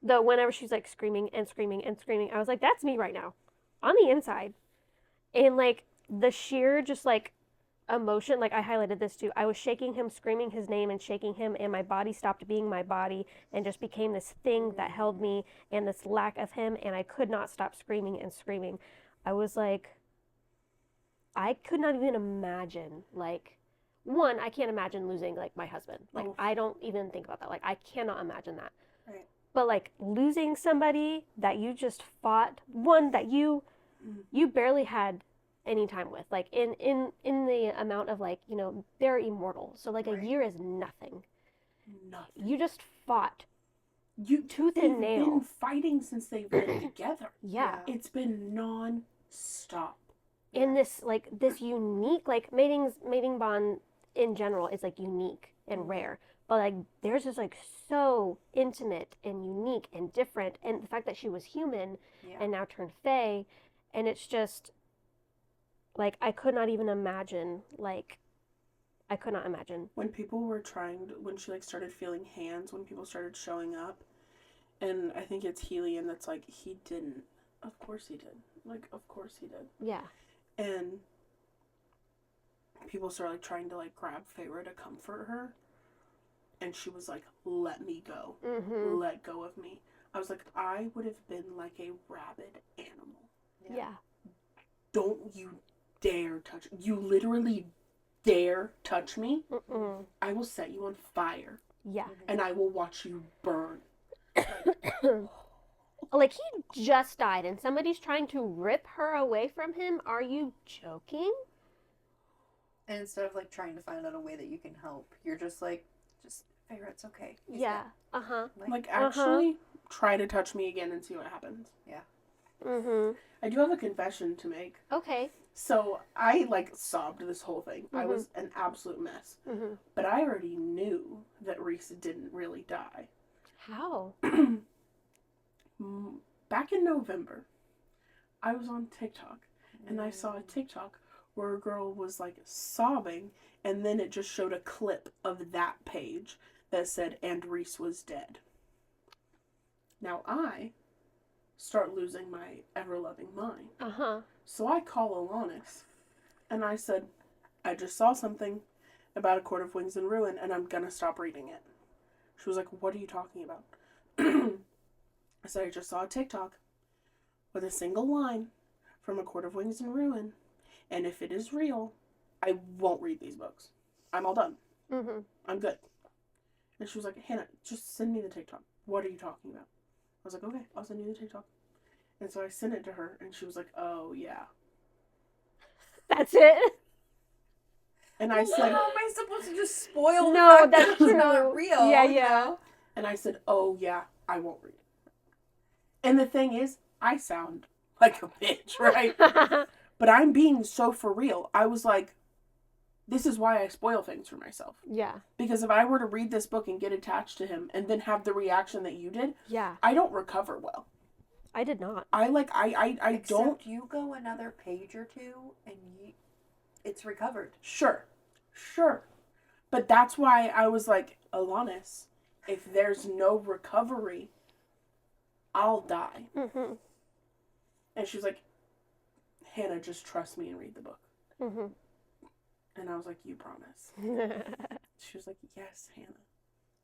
Speaker 2: whenever she's like screaming and screaming and screaming, I was like, that's me right now on the inside. And like the sheer just like emotion, like I highlighted this too. I was shaking him, screaming his name and shaking him, and my body stopped being my body and just became this thing that held me and this lack of him, and I could not stop screaming and screaming. I was like, I could not even imagine, like, one, I can't imagine losing like my husband. Like, I don't even think about that. Like, I cannot imagine that.
Speaker 4: Right.
Speaker 2: But like losing somebody that you just fought, one that you barely had any time with, like in the amount of like, you know, they're immortal, so like a year is nothing. You just fought tooth and nail.
Speaker 3: They've been fighting since they've been together.
Speaker 2: Yeah.
Speaker 3: It's been non-stop.
Speaker 2: In this like this unique, like mating bond in general is like unique and rare, but like theirs is like so intimate and unique and different, and the fact that she was human and now turned fae, and it's just like I could not even imagine. Like I could not imagine
Speaker 3: when people were when she like started feeling hands, when people started showing up, and I think it's Helion that's like, he didn't. Of course he did. Like, of course he did.
Speaker 2: Yeah.
Speaker 3: And people started like trying to like grab Feyre to comfort her, and she was like, let me go. Let go of me. I was like, I would have been like a rabid animal.
Speaker 2: Yeah.
Speaker 3: Don't you dare touch. You literally dare touch me. I will set you on fire.
Speaker 2: Yeah.
Speaker 3: And I will watch you burn.
Speaker 2: Like, he just died and somebody's trying to rip her away from him? Are you joking?
Speaker 4: And instead of like trying to find out a way that you can help, you're just like, Feyre, it's okay. He's
Speaker 2: Yeah.
Speaker 4: dead.
Speaker 3: Like, actually, try to touch me again and see what happens.
Speaker 4: Yeah.
Speaker 3: I do have a confession to make.
Speaker 2: Okay.
Speaker 3: So I like sobbed this whole thing. I
Speaker 2: Mhm.
Speaker 3: was an absolute mess.
Speaker 2: Mm-hmm.
Speaker 3: But I already knew that Reese didn't really die.
Speaker 2: How?
Speaker 3: Back in November, I was on TikTok and I saw a TikTok where a girl was like sobbing, and then it just showed a clip of that page that said, "And Reese was dead." Now I start losing my ever-loving mind.
Speaker 2: Uh-huh.
Speaker 3: So I call Alanis and I said, "I just saw something about A Court of Wings and Ruin and I'm gonna stop reading it." She was like, "What are you talking about?" I said, "I just saw a TikTok with a single line from A Court of Wings and Ruin, and if it is real, I won't read these books. I'm all done.
Speaker 2: Mm-hmm.
Speaker 3: I'm good." And she was like, "Hannah, just send me the TikTok. What are you talking about?" I was like, "Okay, I'll send you the TikTok." And so I sent it to her, and she was like, "Oh, yeah."
Speaker 2: That's it?
Speaker 3: And I
Speaker 4: Well,
Speaker 3: said,
Speaker 4: how am I supposed to just spoil the
Speaker 2: No,
Speaker 4: fact
Speaker 2: that's
Speaker 4: that it's
Speaker 2: true.
Speaker 4: not real?
Speaker 2: Yeah,
Speaker 4: you
Speaker 2: yeah.
Speaker 4: know?
Speaker 3: and I said, "Oh, yeah, I won't read it." And the thing is, I sound like a bitch, right? But I'm being so for real. I was like, this is why I spoil things for myself.
Speaker 2: Yeah.
Speaker 3: Because if I were to read this book and get attached to him and then have the reaction that you did,
Speaker 2: Yeah.
Speaker 3: I don't recover well.
Speaker 2: I did not.
Speaker 3: I
Speaker 4: Except
Speaker 3: don't.
Speaker 4: you go another page or two and it's recovered.
Speaker 3: Sure. But that's why I was like, Alanis, if there's no recovery, I'll die.
Speaker 2: Mm-hmm.
Speaker 3: And she was like, "Hannah, just trust me and read the book."
Speaker 2: Mm-hmm.
Speaker 3: And I was like, "You promise?" She was like, "Yes, Hannah.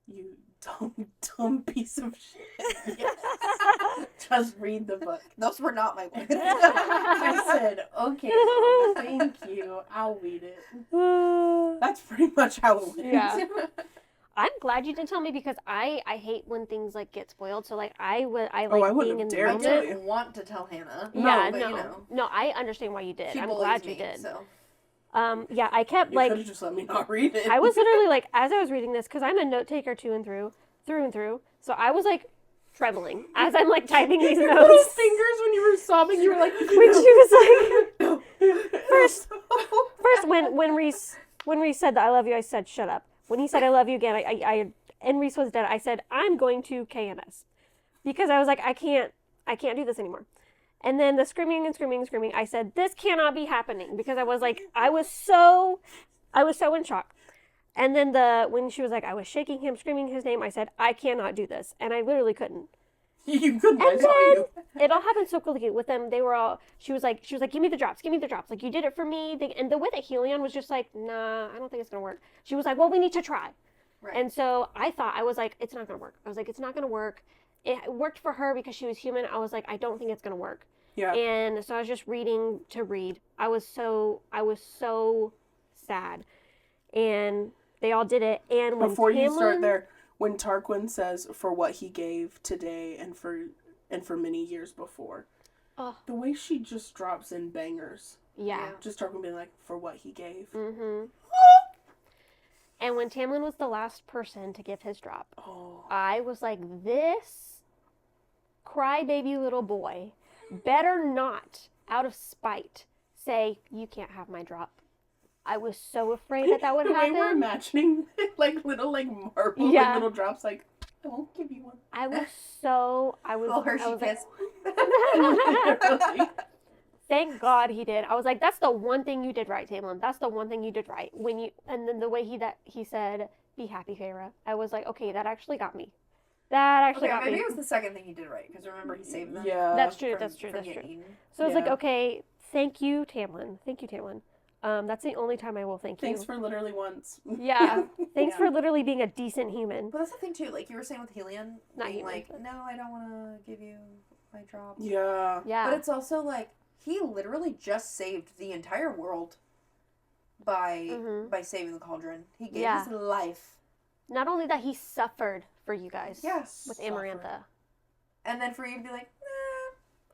Speaker 3: You dumb piece of shit. Yes. Just read the book."
Speaker 4: Those were not my words.
Speaker 3: I said, "Okay, Mom, thank you. I'll read it." That's pretty much how it went.
Speaker 2: Yeah. I'm glad you didn't tell me because I hate when things like get spoiled. So like I like
Speaker 3: I wouldn't
Speaker 2: being
Speaker 3: have
Speaker 2: in the
Speaker 3: dared
Speaker 4: I
Speaker 3: to
Speaker 2: moment.
Speaker 3: tell you.
Speaker 4: didn't want to tell Hannah.
Speaker 2: Yeah,
Speaker 4: but,
Speaker 2: no,
Speaker 4: you know,
Speaker 2: no, I understand why you did.
Speaker 4: she
Speaker 2: I'm
Speaker 4: bullies
Speaker 2: glad
Speaker 4: me,
Speaker 2: you did.
Speaker 4: So.
Speaker 2: Yeah, I kept
Speaker 3: You
Speaker 2: like
Speaker 3: could have just let me not read it.
Speaker 2: I was literally like as I was reading this because I'm a note taker through and through. So I was like trembling as I'm like typing these
Speaker 3: Your
Speaker 2: notes.
Speaker 3: fingers when you were sobbing, you were like,
Speaker 2: When she was like
Speaker 3: no.
Speaker 2: First, when Reese said that I love you, I said shut up. When he said I love you again, and Reese was dead, I said I'm going to KNS because I was like I can't do this anymore. And then the screaming and screaming and screaming, I said this cannot be happening because I was so in shock. And then when she was like I was shaking him, screaming his name, I said I cannot do this, and I literally couldn't.
Speaker 3: You couldn't.
Speaker 2: And
Speaker 3: I saw you.
Speaker 2: it all happened so quickly with them. They were all. She was like, give me the drops. Like you did it for me. And the way that Helion was just like, nah, I don't think it's gonna work. She was like, well, we need to try.
Speaker 4: Right.
Speaker 2: And so I was like, it's not gonna work. I was like, it's not gonna work. It worked for her because she was human. I was like, I don't think it's gonna work.
Speaker 3: Yeah.
Speaker 2: And so I was just reading to read. I was so sad. And they all did it. And when
Speaker 3: Before you start
Speaker 2: Tamlin-
Speaker 3: there, when Tarquin says for what he gave today and for many years before,
Speaker 2: Oh.
Speaker 3: the way she just drops in bangers.
Speaker 2: Yeah.
Speaker 3: Just Tarquin being like, for what he gave.
Speaker 2: Mm-hmm. And when Tamlin was the last person to give his drop,
Speaker 3: Oh.
Speaker 2: I was like, this crybaby little boy better not, out of spite, say, you can't have my drop. I was so afraid that would
Speaker 3: the
Speaker 2: happen.
Speaker 3: way we're imagining like little like marble
Speaker 2: Yeah.
Speaker 3: like little drops like I won't give you one.
Speaker 2: I was
Speaker 4: Little Hershey
Speaker 2: I was like,
Speaker 4: kiss.
Speaker 3: Literally.
Speaker 2: thank God he did. I was like, that's the one thing you did right, Tamlin. That's the one thing you did right. And then the way he said, be happy, Feyre. I was like, okay, that actually got me. That actually
Speaker 4: Okay,
Speaker 2: got
Speaker 4: maybe
Speaker 2: me.
Speaker 4: it was the second thing he did right, because remember he saved them.
Speaker 3: Yeah.
Speaker 2: That's true.
Speaker 4: from-
Speaker 2: That's true.
Speaker 4: from
Speaker 2: That's true.
Speaker 4: getting eaten.
Speaker 2: So I was like,
Speaker 3: Yeah.
Speaker 2: okay, thank you, Tamlin. Thank you, Tamlin. That's the only time I will thank
Speaker 3: Thanks
Speaker 2: you.
Speaker 3: for literally once.
Speaker 2: Yeah. Thanks
Speaker 3: Yeah.
Speaker 2: for literally being a decent human.
Speaker 4: But that's the thing too, like you were saying with Helion,
Speaker 2: Not
Speaker 4: being
Speaker 2: human,
Speaker 4: like,
Speaker 2: but-
Speaker 4: no, I don't want to give you my drop.
Speaker 3: Yeah.
Speaker 2: Yeah.
Speaker 4: But it's also like he literally just saved the entire world by
Speaker 2: Mhm.
Speaker 4: by saving the cauldron. He gave
Speaker 2: Yeah.
Speaker 4: his life,
Speaker 2: Not only that, he suffered for you guys.
Speaker 4: Yes.
Speaker 2: With
Speaker 3: Suffered.
Speaker 2: Amarantha.
Speaker 4: and then for you to be like,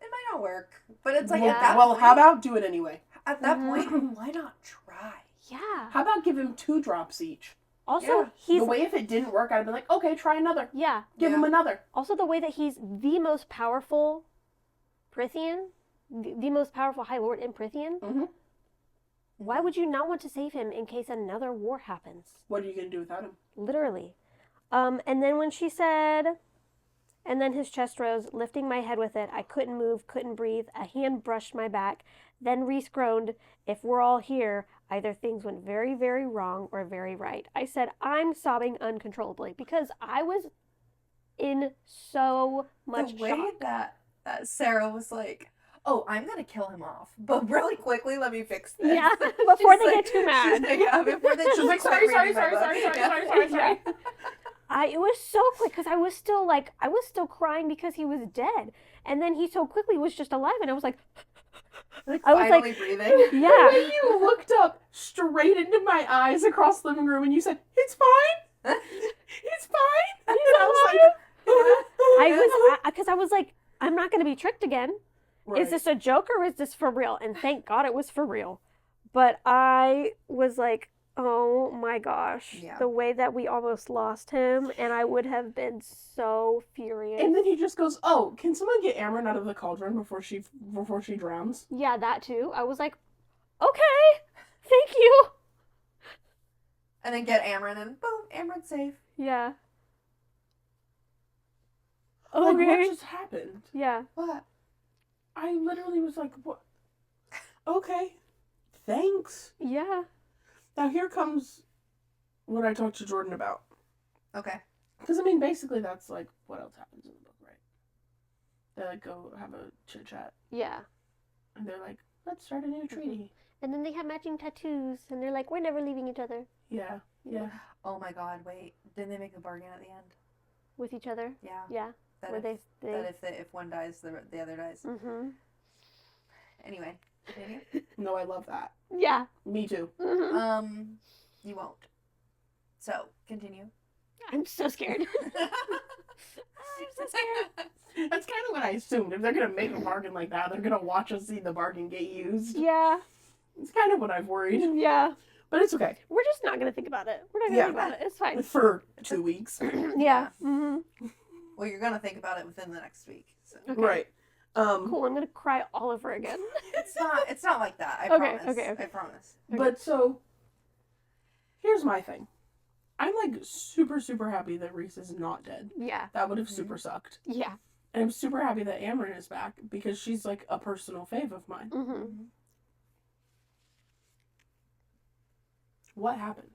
Speaker 4: it might not work. But it's like
Speaker 2: Yeah.
Speaker 4: at that
Speaker 3: Well,
Speaker 4: point,
Speaker 3: how about do it anyway?
Speaker 4: at that
Speaker 2: Mhm.
Speaker 4: point, why not try?
Speaker 2: Yeah.
Speaker 3: How about give him 2 drops each?
Speaker 2: Also,
Speaker 4: Yeah.
Speaker 2: he's
Speaker 3: The way if it didn't work, I'd be like, okay, try another.
Speaker 2: yeah.
Speaker 3: Give
Speaker 4: Yeah.
Speaker 3: him another.
Speaker 2: Also, the way that he's the most powerful Prithian, the most powerful High Lord in Prithian,
Speaker 3: Mhm.
Speaker 2: Why would you not want to save him in case another war happens?
Speaker 3: What are you gonna do without him?
Speaker 2: Literally. And then when she said, and then his chest rose, lifting my head with it. I couldn't move, couldn't breathe. A hand brushed my back. Then Reese groaned, if we're all here, either things went very, very wrong or very right. I said, I'm sobbing uncontrollably because I was in so much
Speaker 4: the way
Speaker 2: shock.
Speaker 4: that Sarah was like, oh, I'm gonna kill him off, but really quickly, let me fix this.
Speaker 2: Yeah, before
Speaker 4: She's
Speaker 2: they
Speaker 4: like-
Speaker 2: get too mad.
Speaker 4: she's like, yeah, before they
Speaker 3: She's like,
Speaker 4: quit
Speaker 3: sorry,
Speaker 4: reading my book.
Speaker 3: sorry.
Speaker 2: It was so quick because I was still crying because he was dead. And then he so quickly was just alive. And I was like,
Speaker 4: Like,
Speaker 2: I was
Speaker 4: finally
Speaker 2: like,
Speaker 4: breathing.
Speaker 2: yeah.
Speaker 3: The way you looked up straight into my eyes across the living room and you said, it's fine. It's fine. And I was like,
Speaker 2: Because I was like, I'm not going to be tricked again.
Speaker 3: Right.
Speaker 2: Is this a joke or is this for real? And thank God it was for real. But I was like, oh my gosh,
Speaker 4: Yeah.
Speaker 2: the way that we almost lost him, and I would have been so furious.
Speaker 3: And then he just goes, oh, can someone get Amryn out of the cauldron before she drowns?
Speaker 2: Yeah, that too. I was like, okay, thank you.
Speaker 4: And then get Amryn, and boom, Amryn's safe.
Speaker 2: Yeah.
Speaker 3: Like, what
Speaker 2: Okay.
Speaker 3: just happened?
Speaker 2: Yeah.
Speaker 4: What?
Speaker 3: I literally was like, what? Okay, thanks.
Speaker 2: Yeah.
Speaker 3: Now here comes what I talked to Jordan about.
Speaker 4: Okay.
Speaker 3: Because, I mean, basically that's, like, what else happens in the book, right? They, like, go have a chit-chat.
Speaker 2: Yeah.
Speaker 3: And they're like, let's start a new treaty.
Speaker 2: And then they have matching tattoos, and they're like, we're never leaving each other
Speaker 3: Yeah.
Speaker 4: Oh my God! Wait, didn't they make a bargain at the end?
Speaker 2: with each other.
Speaker 4: Yeah.
Speaker 2: Yeah.
Speaker 4: That
Speaker 2: Where
Speaker 4: if,
Speaker 2: they
Speaker 4: that if one dies, the other dies.
Speaker 2: mm-hmm.
Speaker 4: Anyway, continue.
Speaker 3: No, I love that.
Speaker 2: Yeah.
Speaker 3: Me too.
Speaker 2: Mm-hmm.
Speaker 4: You won't. So continue.
Speaker 2: I'm so scared. I'm so scared.
Speaker 3: That's kind of what I assumed. If they're going to make a bargain like that, they're going to watch us see the bargain get used.
Speaker 2: Yeah.
Speaker 3: It's kind of what I've worried.
Speaker 2: Yeah.
Speaker 3: But it's okay.
Speaker 2: We're just not gonna think about it. We're not gonna
Speaker 3: Yeah.
Speaker 2: think about it. It's fine.
Speaker 3: For 2 weeks.
Speaker 2: Yeah. Mm-hmm.
Speaker 4: Well, you're gonna think about it within the next week. So
Speaker 2: Okay.
Speaker 3: Right.
Speaker 2: Cool. I'm gonna cry all over again.
Speaker 4: it's not like that. I
Speaker 2: Okay,
Speaker 4: promise.
Speaker 2: okay.
Speaker 4: I promise.
Speaker 3: But so, here's my thing. I'm like super, super happy that Reese is not dead.
Speaker 2: Yeah.
Speaker 3: That would have
Speaker 4: Mhm.
Speaker 3: super sucked.
Speaker 2: Yeah.
Speaker 3: And I'm super happy that Amryn is back because she's like a personal fave of mine.
Speaker 2: Mm-hmm.
Speaker 3: What happened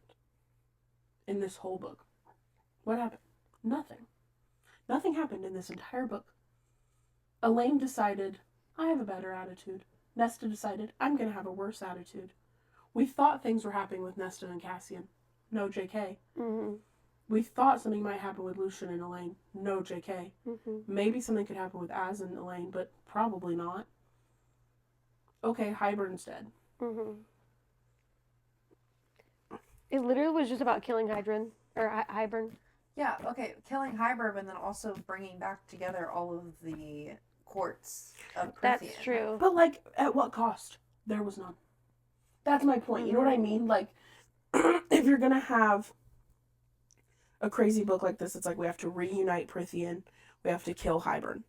Speaker 3: in this whole book? What happened? Nothing. Nothing happened in this entire book. Elaine decided, I have a better attitude. Nesta decided, I'm going to have a worse attitude. We thought things were happening with Nesta and Cassian. No, JK.
Speaker 2: Mm-hmm.
Speaker 3: We thought something might happen with Lucian and Elaine. No, JK.
Speaker 2: Mm-hmm.
Speaker 3: Maybe something could happen with Az and Elaine, but probably not. Okay, Hybern's dead.
Speaker 2: Mm-hmm. It literally was just about killing Hybern or Hybern.
Speaker 4: Yeah. Okay. Killing Hybern and then also bringing back together all of the courts of Prythian.
Speaker 2: That's true.
Speaker 3: But, like, at what cost? There was none. That's my point. You know what I mean? Like, if you're going to have a crazy book like this, it's like we have to reunite Prythian. We have to kill Hybern.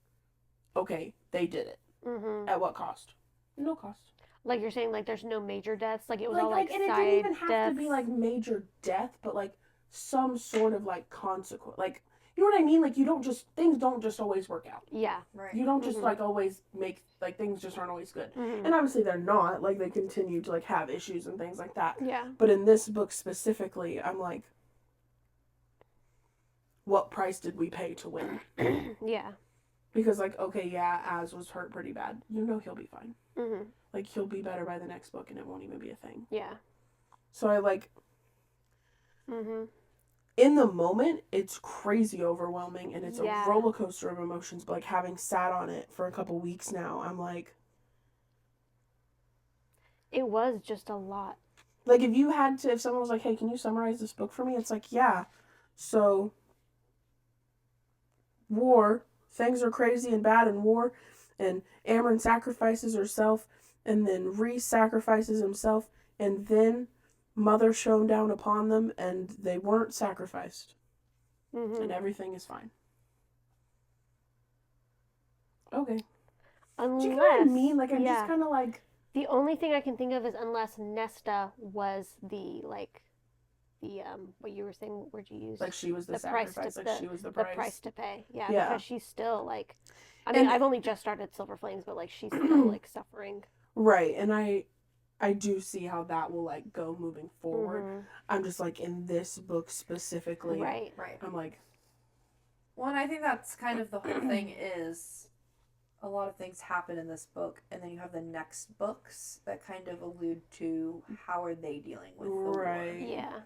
Speaker 3: Okay, they did it.
Speaker 2: Mm-hmm.
Speaker 3: At what cost? No cost.
Speaker 2: Like you're saying, like there's no major deaths. Like it was all like
Speaker 3: and it
Speaker 2: side
Speaker 3: didn't even have
Speaker 2: deaths.
Speaker 3: to be like major death, but like some sort of like consequence. Like, you know what I mean? Like, things don't just always work out.
Speaker 2: Yeah.
Speaker 4: Right.
Speaker 3: You don't just
Speaker 2: Mhm.
Speaker 3: like always make, like, things just aren't always good.
Speaker 2: Mm-hmm.
Speaker 3: And obviously they're not. Like, they continue to like have issues and things like that.
Speaker 2: Yeah.
Speaker 3: But in this book specifically, I'm like, what price did we pay to win?
Speaker 2: Yeah.
Speaker 3: Because, like, okay, yeah, Az was hurt pretty bad. You know he'll be fine.
Speaker 2: Mm-hmm.
Speaker 3: Like, he'll be better by the next book and it won't even be a thing.
Speaker 2: Yeah.
Speaker 3: So I, like,
Speaker 2: Mm-hmm.
Speaker 3: in the moment, it's crazy overwhelming and it's
Speaker 2: Yeah.
Speaker 3: a roller coaster of emotions. But, like, having sat on it for a couple weeks now, I'm like,
Speaker 2: It was just a lot.
Speaker 3: like, if someone was like, hey, can you summarize this book for me? It's like, yeah. So, war, things are crazy and bad in war, and Amryn sacrifices herself, and then Reese sacrifices himself, and then Mother shone down upon them, and they weren't sacrificed,
Speaker 2: Mm-hmm.
Speaker 3: and everything is fine. Okay.
Speaker 2: Unless,
Speaker 3: Do you know what I mean? Like, I'm
Speaker 2: yeah.
Speaker 3: just kind of like,
Speaker 2: The only thing I can think of is unless Nesta was the what you were saying, word you used,
Speaker 3: Like she was the
Speaker 2: the price
Speaker 3: sacrifice,
Speaker 2: to
Speaker 3: like she was the price.
Speaker 2: to pay. Yeah,
Speaker 3: Yeah.
Speaker 2: because she's still like, I mean,
Speaker 3: And-
Speaker 2: I've only just started Silver Flames, but like she's still like suffering.
Speaker 3: Right, and I do see how that will like go moving forward.
Speaker 2: Mhm.
Speaker 3: I'm just like in this book specifically.
Speaker 2: Right.
Speaker 4: Right.
Speaker 3: I'm like,
Speaker 4: Well, and I think that's kind of the whole thing is a lot of things happen in this book, and then you have the next books that kind of allude to how are they dealing with the war.
Speaker 3: Right.
Speaker 2: Yeah.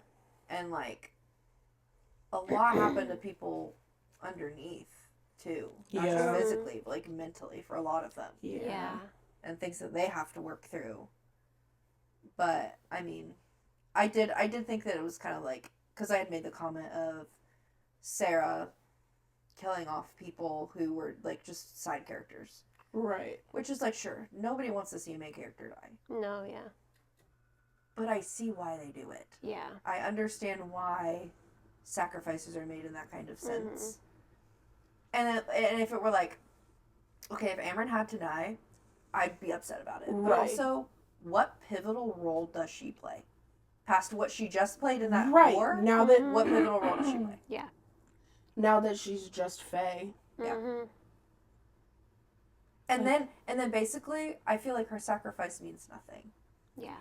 Speaker 4: And, like, a lot happened to people underneath, too. Not
Speaker 3: Yeah.
Speaker 4: just physically, but, like, mentally for a lot of them.
Speaker 2: Yeah.
Speaker 4: And things that they have to work through. But, I mean, I did think that it was kind of like, because I had made the comment of Sarah killing off people who were, like, just side characters.
Speaker 3: right.
Speaker 4: Which is, like, sure, nobody wants to see a main character die.
Speaker 2: No. Yeah.
Speaker 4: But I see why they do it.
Speaker 2: Yeah.
Speaker 4: I understand why sacrifices are made in that kind of sense. And if it were like, okay, if Amryn had to die, I'd be upset about it. But
Speaker 3: Right.
Speaker 4: also, what pivotal role does she play? Past what she just played in that
Speaker 3: Right.
Speaker 4: war?
Speaker 3: Now that
Speaker 2: Mhm.
Speaker 4: What pivotal role does she play?
Speaker 2: Yeah.
Speaker 3: now that she's just Faye.
Speaker 4: Yeah.
Speaker 2: Mhm.
Speaker 4: And then basically, I feel like her sacrifice means nothing.
Speaker 2: Yeah.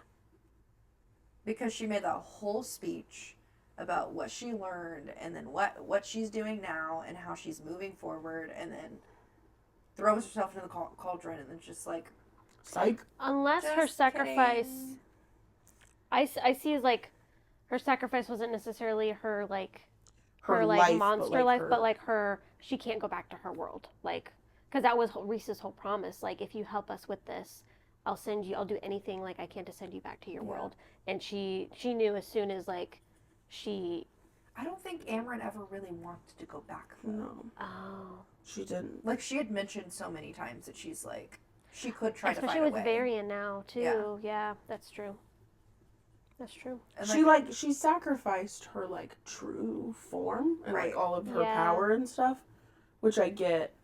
Speaker 4: Because she made that whole speech about what she learned and then what she's doing now and how she's moving forward and then throws herself into the cauldron and then just like
Speaker 3: Psych.
Speaker 2: Unless her
Speaker 4: Just
Speaker 2: sacrifice,
Speaker 4: kidding.
Speaker 2: I see as like, her sacrifice wasn't necessarily her like, her like
Speaker 3: life,
Speaker 2: monster life,
Speaker 3: her-
Speaker 2: but like her, she can't go back to her world, like, because that was Reese's whole promise. Like, if you help us with this, I'll do anything like I can to send you back to your
Speaker 4: Yeah.
Speaker 2: world. And she knew as soon as like she,
Speaker 4: I don't think Amryn ever really wanted to go back though.
Speaker 3: No,
Speaker 2: oh,
Speaker 3: she didn't.
Speaker 4: Like she had mentioned so many times that she's like she could try to
Speaker 2: especially
Speaker 4: find
Speaker 2: with
Speaker 4: a way.
Speaker 2: Varian now too.
Speaker 4: Yeah.
Speaker 2: Yeah, that's true. That's true.
Speaker 4: And,
Speaker 3: She sacrificed her like true form and
Speaker 4: Right.
Speaker 3: like all of her
Speaker 2: Yeah.
Speaker 3: power and stuff, which I get.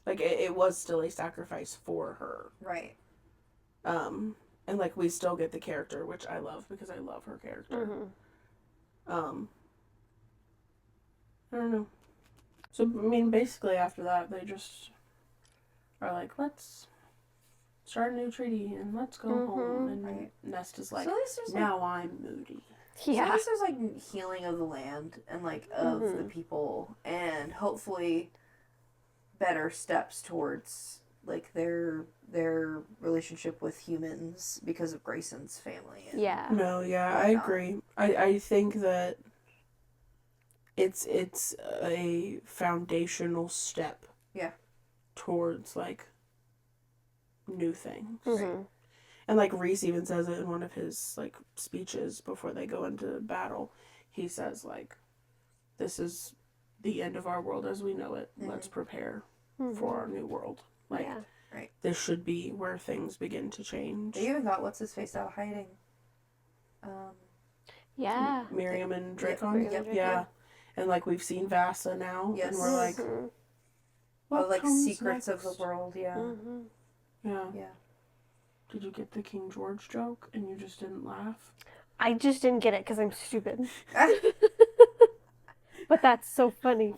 Speaker 3: Like it was still a sacrifice for her.
Speaker 4: right.
Speaker 3: And like we still get the character, which I love because I love her character.
Speaker 2: Hmm.
Speaker 3: I don't know. So I mean, basically after that, they just are like, let's start a new treaty and let's go home. And
Speaker 4: Right.
Speaker 3: Nesta's like,
Speaker 4: So at least there's like
Speaker 3: now I'm moody.
Speaker 4: So
Speaker 2: Yeah.
Speaker 4: at least there's like healing of the land and like of the people and hopefully better steps towards like their relationship with humans because of Grayson's family. And,
Speaker 2: Yeah.
Speaker 3: No, yeah, I
Speaker 4: whatnot.
Speaker 3: agree. I think that it's a foundational step.
Speaker 4: Yeah.
Speaker 3: Towards like new things.
Speaker 2: Hmm.
Speaker 3: And like Reese even says it in one of his like speeches before they go into battle. He says like, "This is the end of our world as we know it. Let's prepare for our new world. Like
Speaker 2: Yeah.
Speaker 3: this should be where things begin to change."
Speaker 4: They even got what's his face out hiding.
Speaker 2: Yeah.
Speaker 3: Miriam and Dracon.
Speaker 2: Miriam and
Speaker 3: Yeah.
Speaker 2: Dracon.
Speaker 3: And like we've seen Vasa now,
Speaker 4: Yes.
Speaker 3: and we're like,
Speaker 2: Mhm.
Speaker 3: what
Speaker 4: like
Speaker 3: comes
Speaker 4: secrets of
Speaker 3: next?
Speaker 4: the world. Yeah.
Speaker 2: Mhm.
Speaker 3: Yeah.
Speaker 4: Yeah.
Speaker 3: Did you get the King George joke and you just didn't laugh?
Speaker 2: I just didn't get it because I'm stupid. But that's so funny.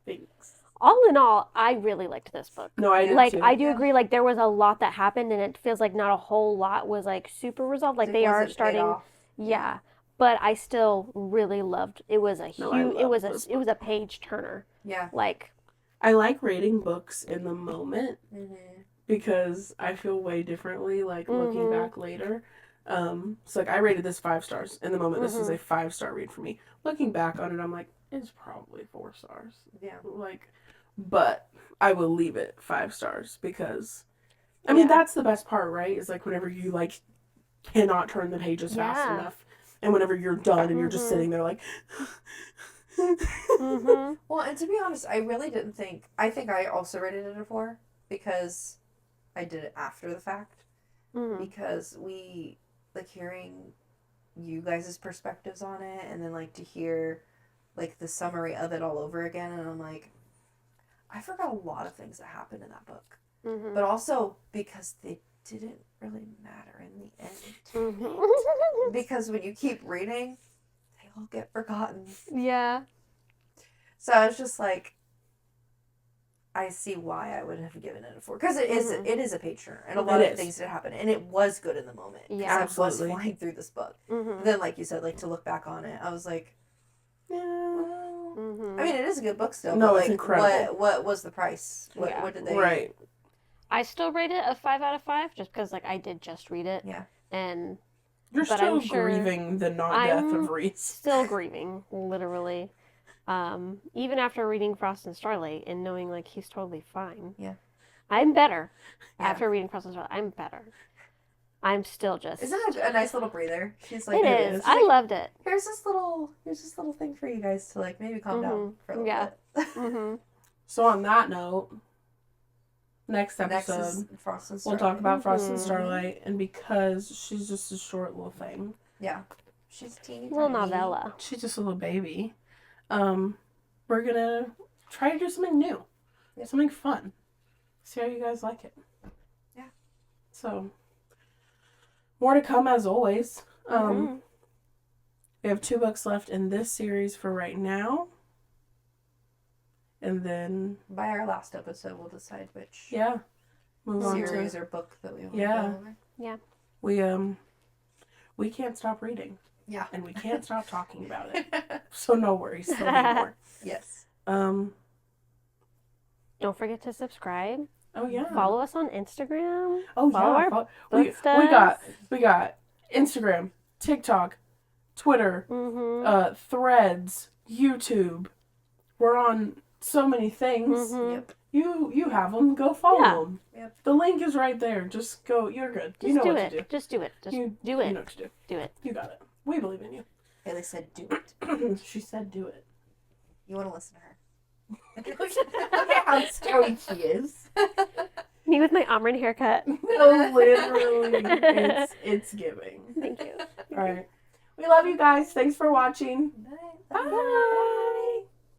Speaker 3: Thanks.
Speaker 2: All in all, I really liked this book.
Speaker 3: No, I did
Speaker 2: Like,
Speaker 3: too.
Speaker 2: I do agree, like, there was a lot that happened, and it feels like not a whole lot was, like, super resolved. Like,
Speaker 4: It
Speaker 2: they are
Speaker 4: wasn't paid
Speaker 2: starting,
Speaker 4: off.
Speaker 2: yeah. But I still really loved, it was a
Speaker 3: No, I
Speaker 2: huge,
Speaker 3: loved this
Speaker 2: it was a page turner.
Speaker 4: Yeah.
Speaker 2: Like,
Speaker 3: I like reading books in the moment
Speaker 4: Mm-hmm.
Speaker 3: because I feel way differently, like, looking
Speaker 2: Mhm.
Speaker 3: back later. So, like, I rated this 5 stars. In the moment, this is a 5-star read for me. Looking back on it, I'm like, it's probably 4 stars.
Speaker 4: Yeah.
Speaker 3: Like, but I will leave it 5 stars because, I mean, that's the best part, right? Is like whenever you, like, cannot turn the pages fast
Speaker 2: Yeah.
Speaker 3: enough. And whenever you're done and you're just sitting there like,
Speaker 2: mm-hmm.
Speaker 4: Well, and to be honest, I really didn't think. I think I also rated it a 4 because I did it after the fact.
Speaker 2: Mm-hmm.
Speaker 4: Because we like hearing you guys' perspectives on it, and then like to hear like the summary of it all over again, and I'm like, I forgot a lot of things that happened in that book.
Speaker 2: Mm-hmm.
Speaker 4: But also because they didn't really matter in the end.
Speaker 2: Mhm.
Speaker 4: Because when you keep reading, they all get forgotten.
Speaker 2: Yeah.
Speaker 4: So I was just like, I see why I would have given it a 4. Because it is,
Speaker 2: Mhm.
Speaker 4: it is a page turner. And a lot
Speaker 3: It
Speaker 4: of
Speaker 3: is.
Speaker 4: things did happen. And it was good in the moment. 'Cause
Speaker 2: Yeah.
Speaker 4: I was
Speaker 3: Absolutely.
Speaker 4: flying through this book.
Speaker 2: Mhm.
Speaker 4: Then, like you said, like to look back on it, I was like,
Speaker 3: Yeah.
Speaker 4: well,
Speaker 2: Mhm.
Speaker 4: I mean, it is a good book still.
Speaker 3: No,
Speaker 4: but
Speaker 3: it's
Speaker 4: like,
Speaker 3: incredible.
Speaker 4: What was the price?
Speaker 2: Yeah.
Speaker 4: What did they?
Speaker 3: Right.
Speaker 2: I still rate it a 5 out of 5 just because like I did just read it.
Speaker 4: Yeah.
Speaker 2: And
Speaker 3: You're
Speaker 2: But
Speaker 3: still
Speaker 2: I'm sure
Speaker 3: grieving the not death
Speaker 2: I'm
Speaker 3: of Reese.
Speaker 2: still grieving, literally. Even after reading Frost and Starlight and knowing like he's totally fine.
Speaker 4: Yeah.
Speaker 2: I'm better.
Speaker 4: Yeah.
Speaker 2: After reading Frost and Starlight, I'm better. I'm still just.
Speaker 4: Isn't that a nice little breather? She's like,
Speaker 2: It is. I loved it.
Speaker 4: Here's this little thing for you guys to like maybe calm down for a little
Speaker 2: Yeah.
Speaker 4: bit.
Speaker 2: hmm
Speaker 3: So on that note, next
Speaker 4: Next
Speaker 3: episode
Speaker 4: is Frost and
Speaker 3: we'll
Speaker 4: Starlight.
Speaker 3: talk about Frost and
Speaker 2: Mhm.
Speaker 3: Starlight, and because she's just a short little thing,
Speaker 4: Yeah. She's teeny
Speaker 2: Little
Speaker 4: tiny.
Speaker 2: novella.
Speaker 3: she's just a little baby. We're gonna try to do something new,
Speaker 4: Yep.
Speaker 3: something fun. See how you guys like it.
Speaker 4: Yeah.
Speaker 3: So more to come as always.
Speaker 2: Mhm.
Speaker 3: We have 2 books left in this series for right now. And then,
Speaker 4: By our last episode, we'll decide which
Speaker 3: yeah, move on
Speaker 4: series
Speaker 3: to,
Speaker 4: or book that we want
Speaker 3: Yeah.
Speaker 4: to go over.
Speaker 3: we can't stop reading.
Speaker 4: Yeah.
Speaker 3: And we can't stop talking about it. So no worries, there'll be more.
Speaker 4: Yes.
Speaker 2: Don't forget to subscribe.
Speaker 3: Oh yeah.
Speaker 2: Follow us on Instagram.
Speaker 3: Oh
Speaker 2: follow
Speaker 3: yeah.
Speaker 2: our
Speaker 3: We
Speaker 2: book stuff.
Speaker 3: got Instagram, TikTok, Twitter,
Speaker 2: Mm-hmm.
Speaker 3: Threads, YouTube. We're on so many things.
Speaker 2: Mhm.
Speaker 4: Yep.
Speaker 3: You have them. Go follow
Speaker 2: Yeah.
Speaker 3: them.
Speaker 4: Yep.
Speaker 3: The link is right there. Just go. You're good.
Speaker 2: Just
Speaker 3: You know
Speaker 2: do
Speaker 3: what
Speaker 2: it.
Speaker 3: to do.
Speaker 2: Just do it. Just
Speaker 3: You
Speaker 2: do
Speaker 3: You
Speaker 2: it.
Speaker 3: know what to do.
Speaker 2: Do it.
Speaker 3: You got it. We believe in you.
Speaker 4: Haley said, "Do it."
Speaker 3: She said, "Do it."
Speaker 4: You want to listen to her? Look at how scary she is.
Speaker 2: Me with my Amrin haircut.
Speaker 3: No, literally, it's giving.
Speaker 2: Thank you.
Speaker 3: All right. We love you guys. Thanks for watching.
Speaker 4: Bye.
Speaker 3: Bye.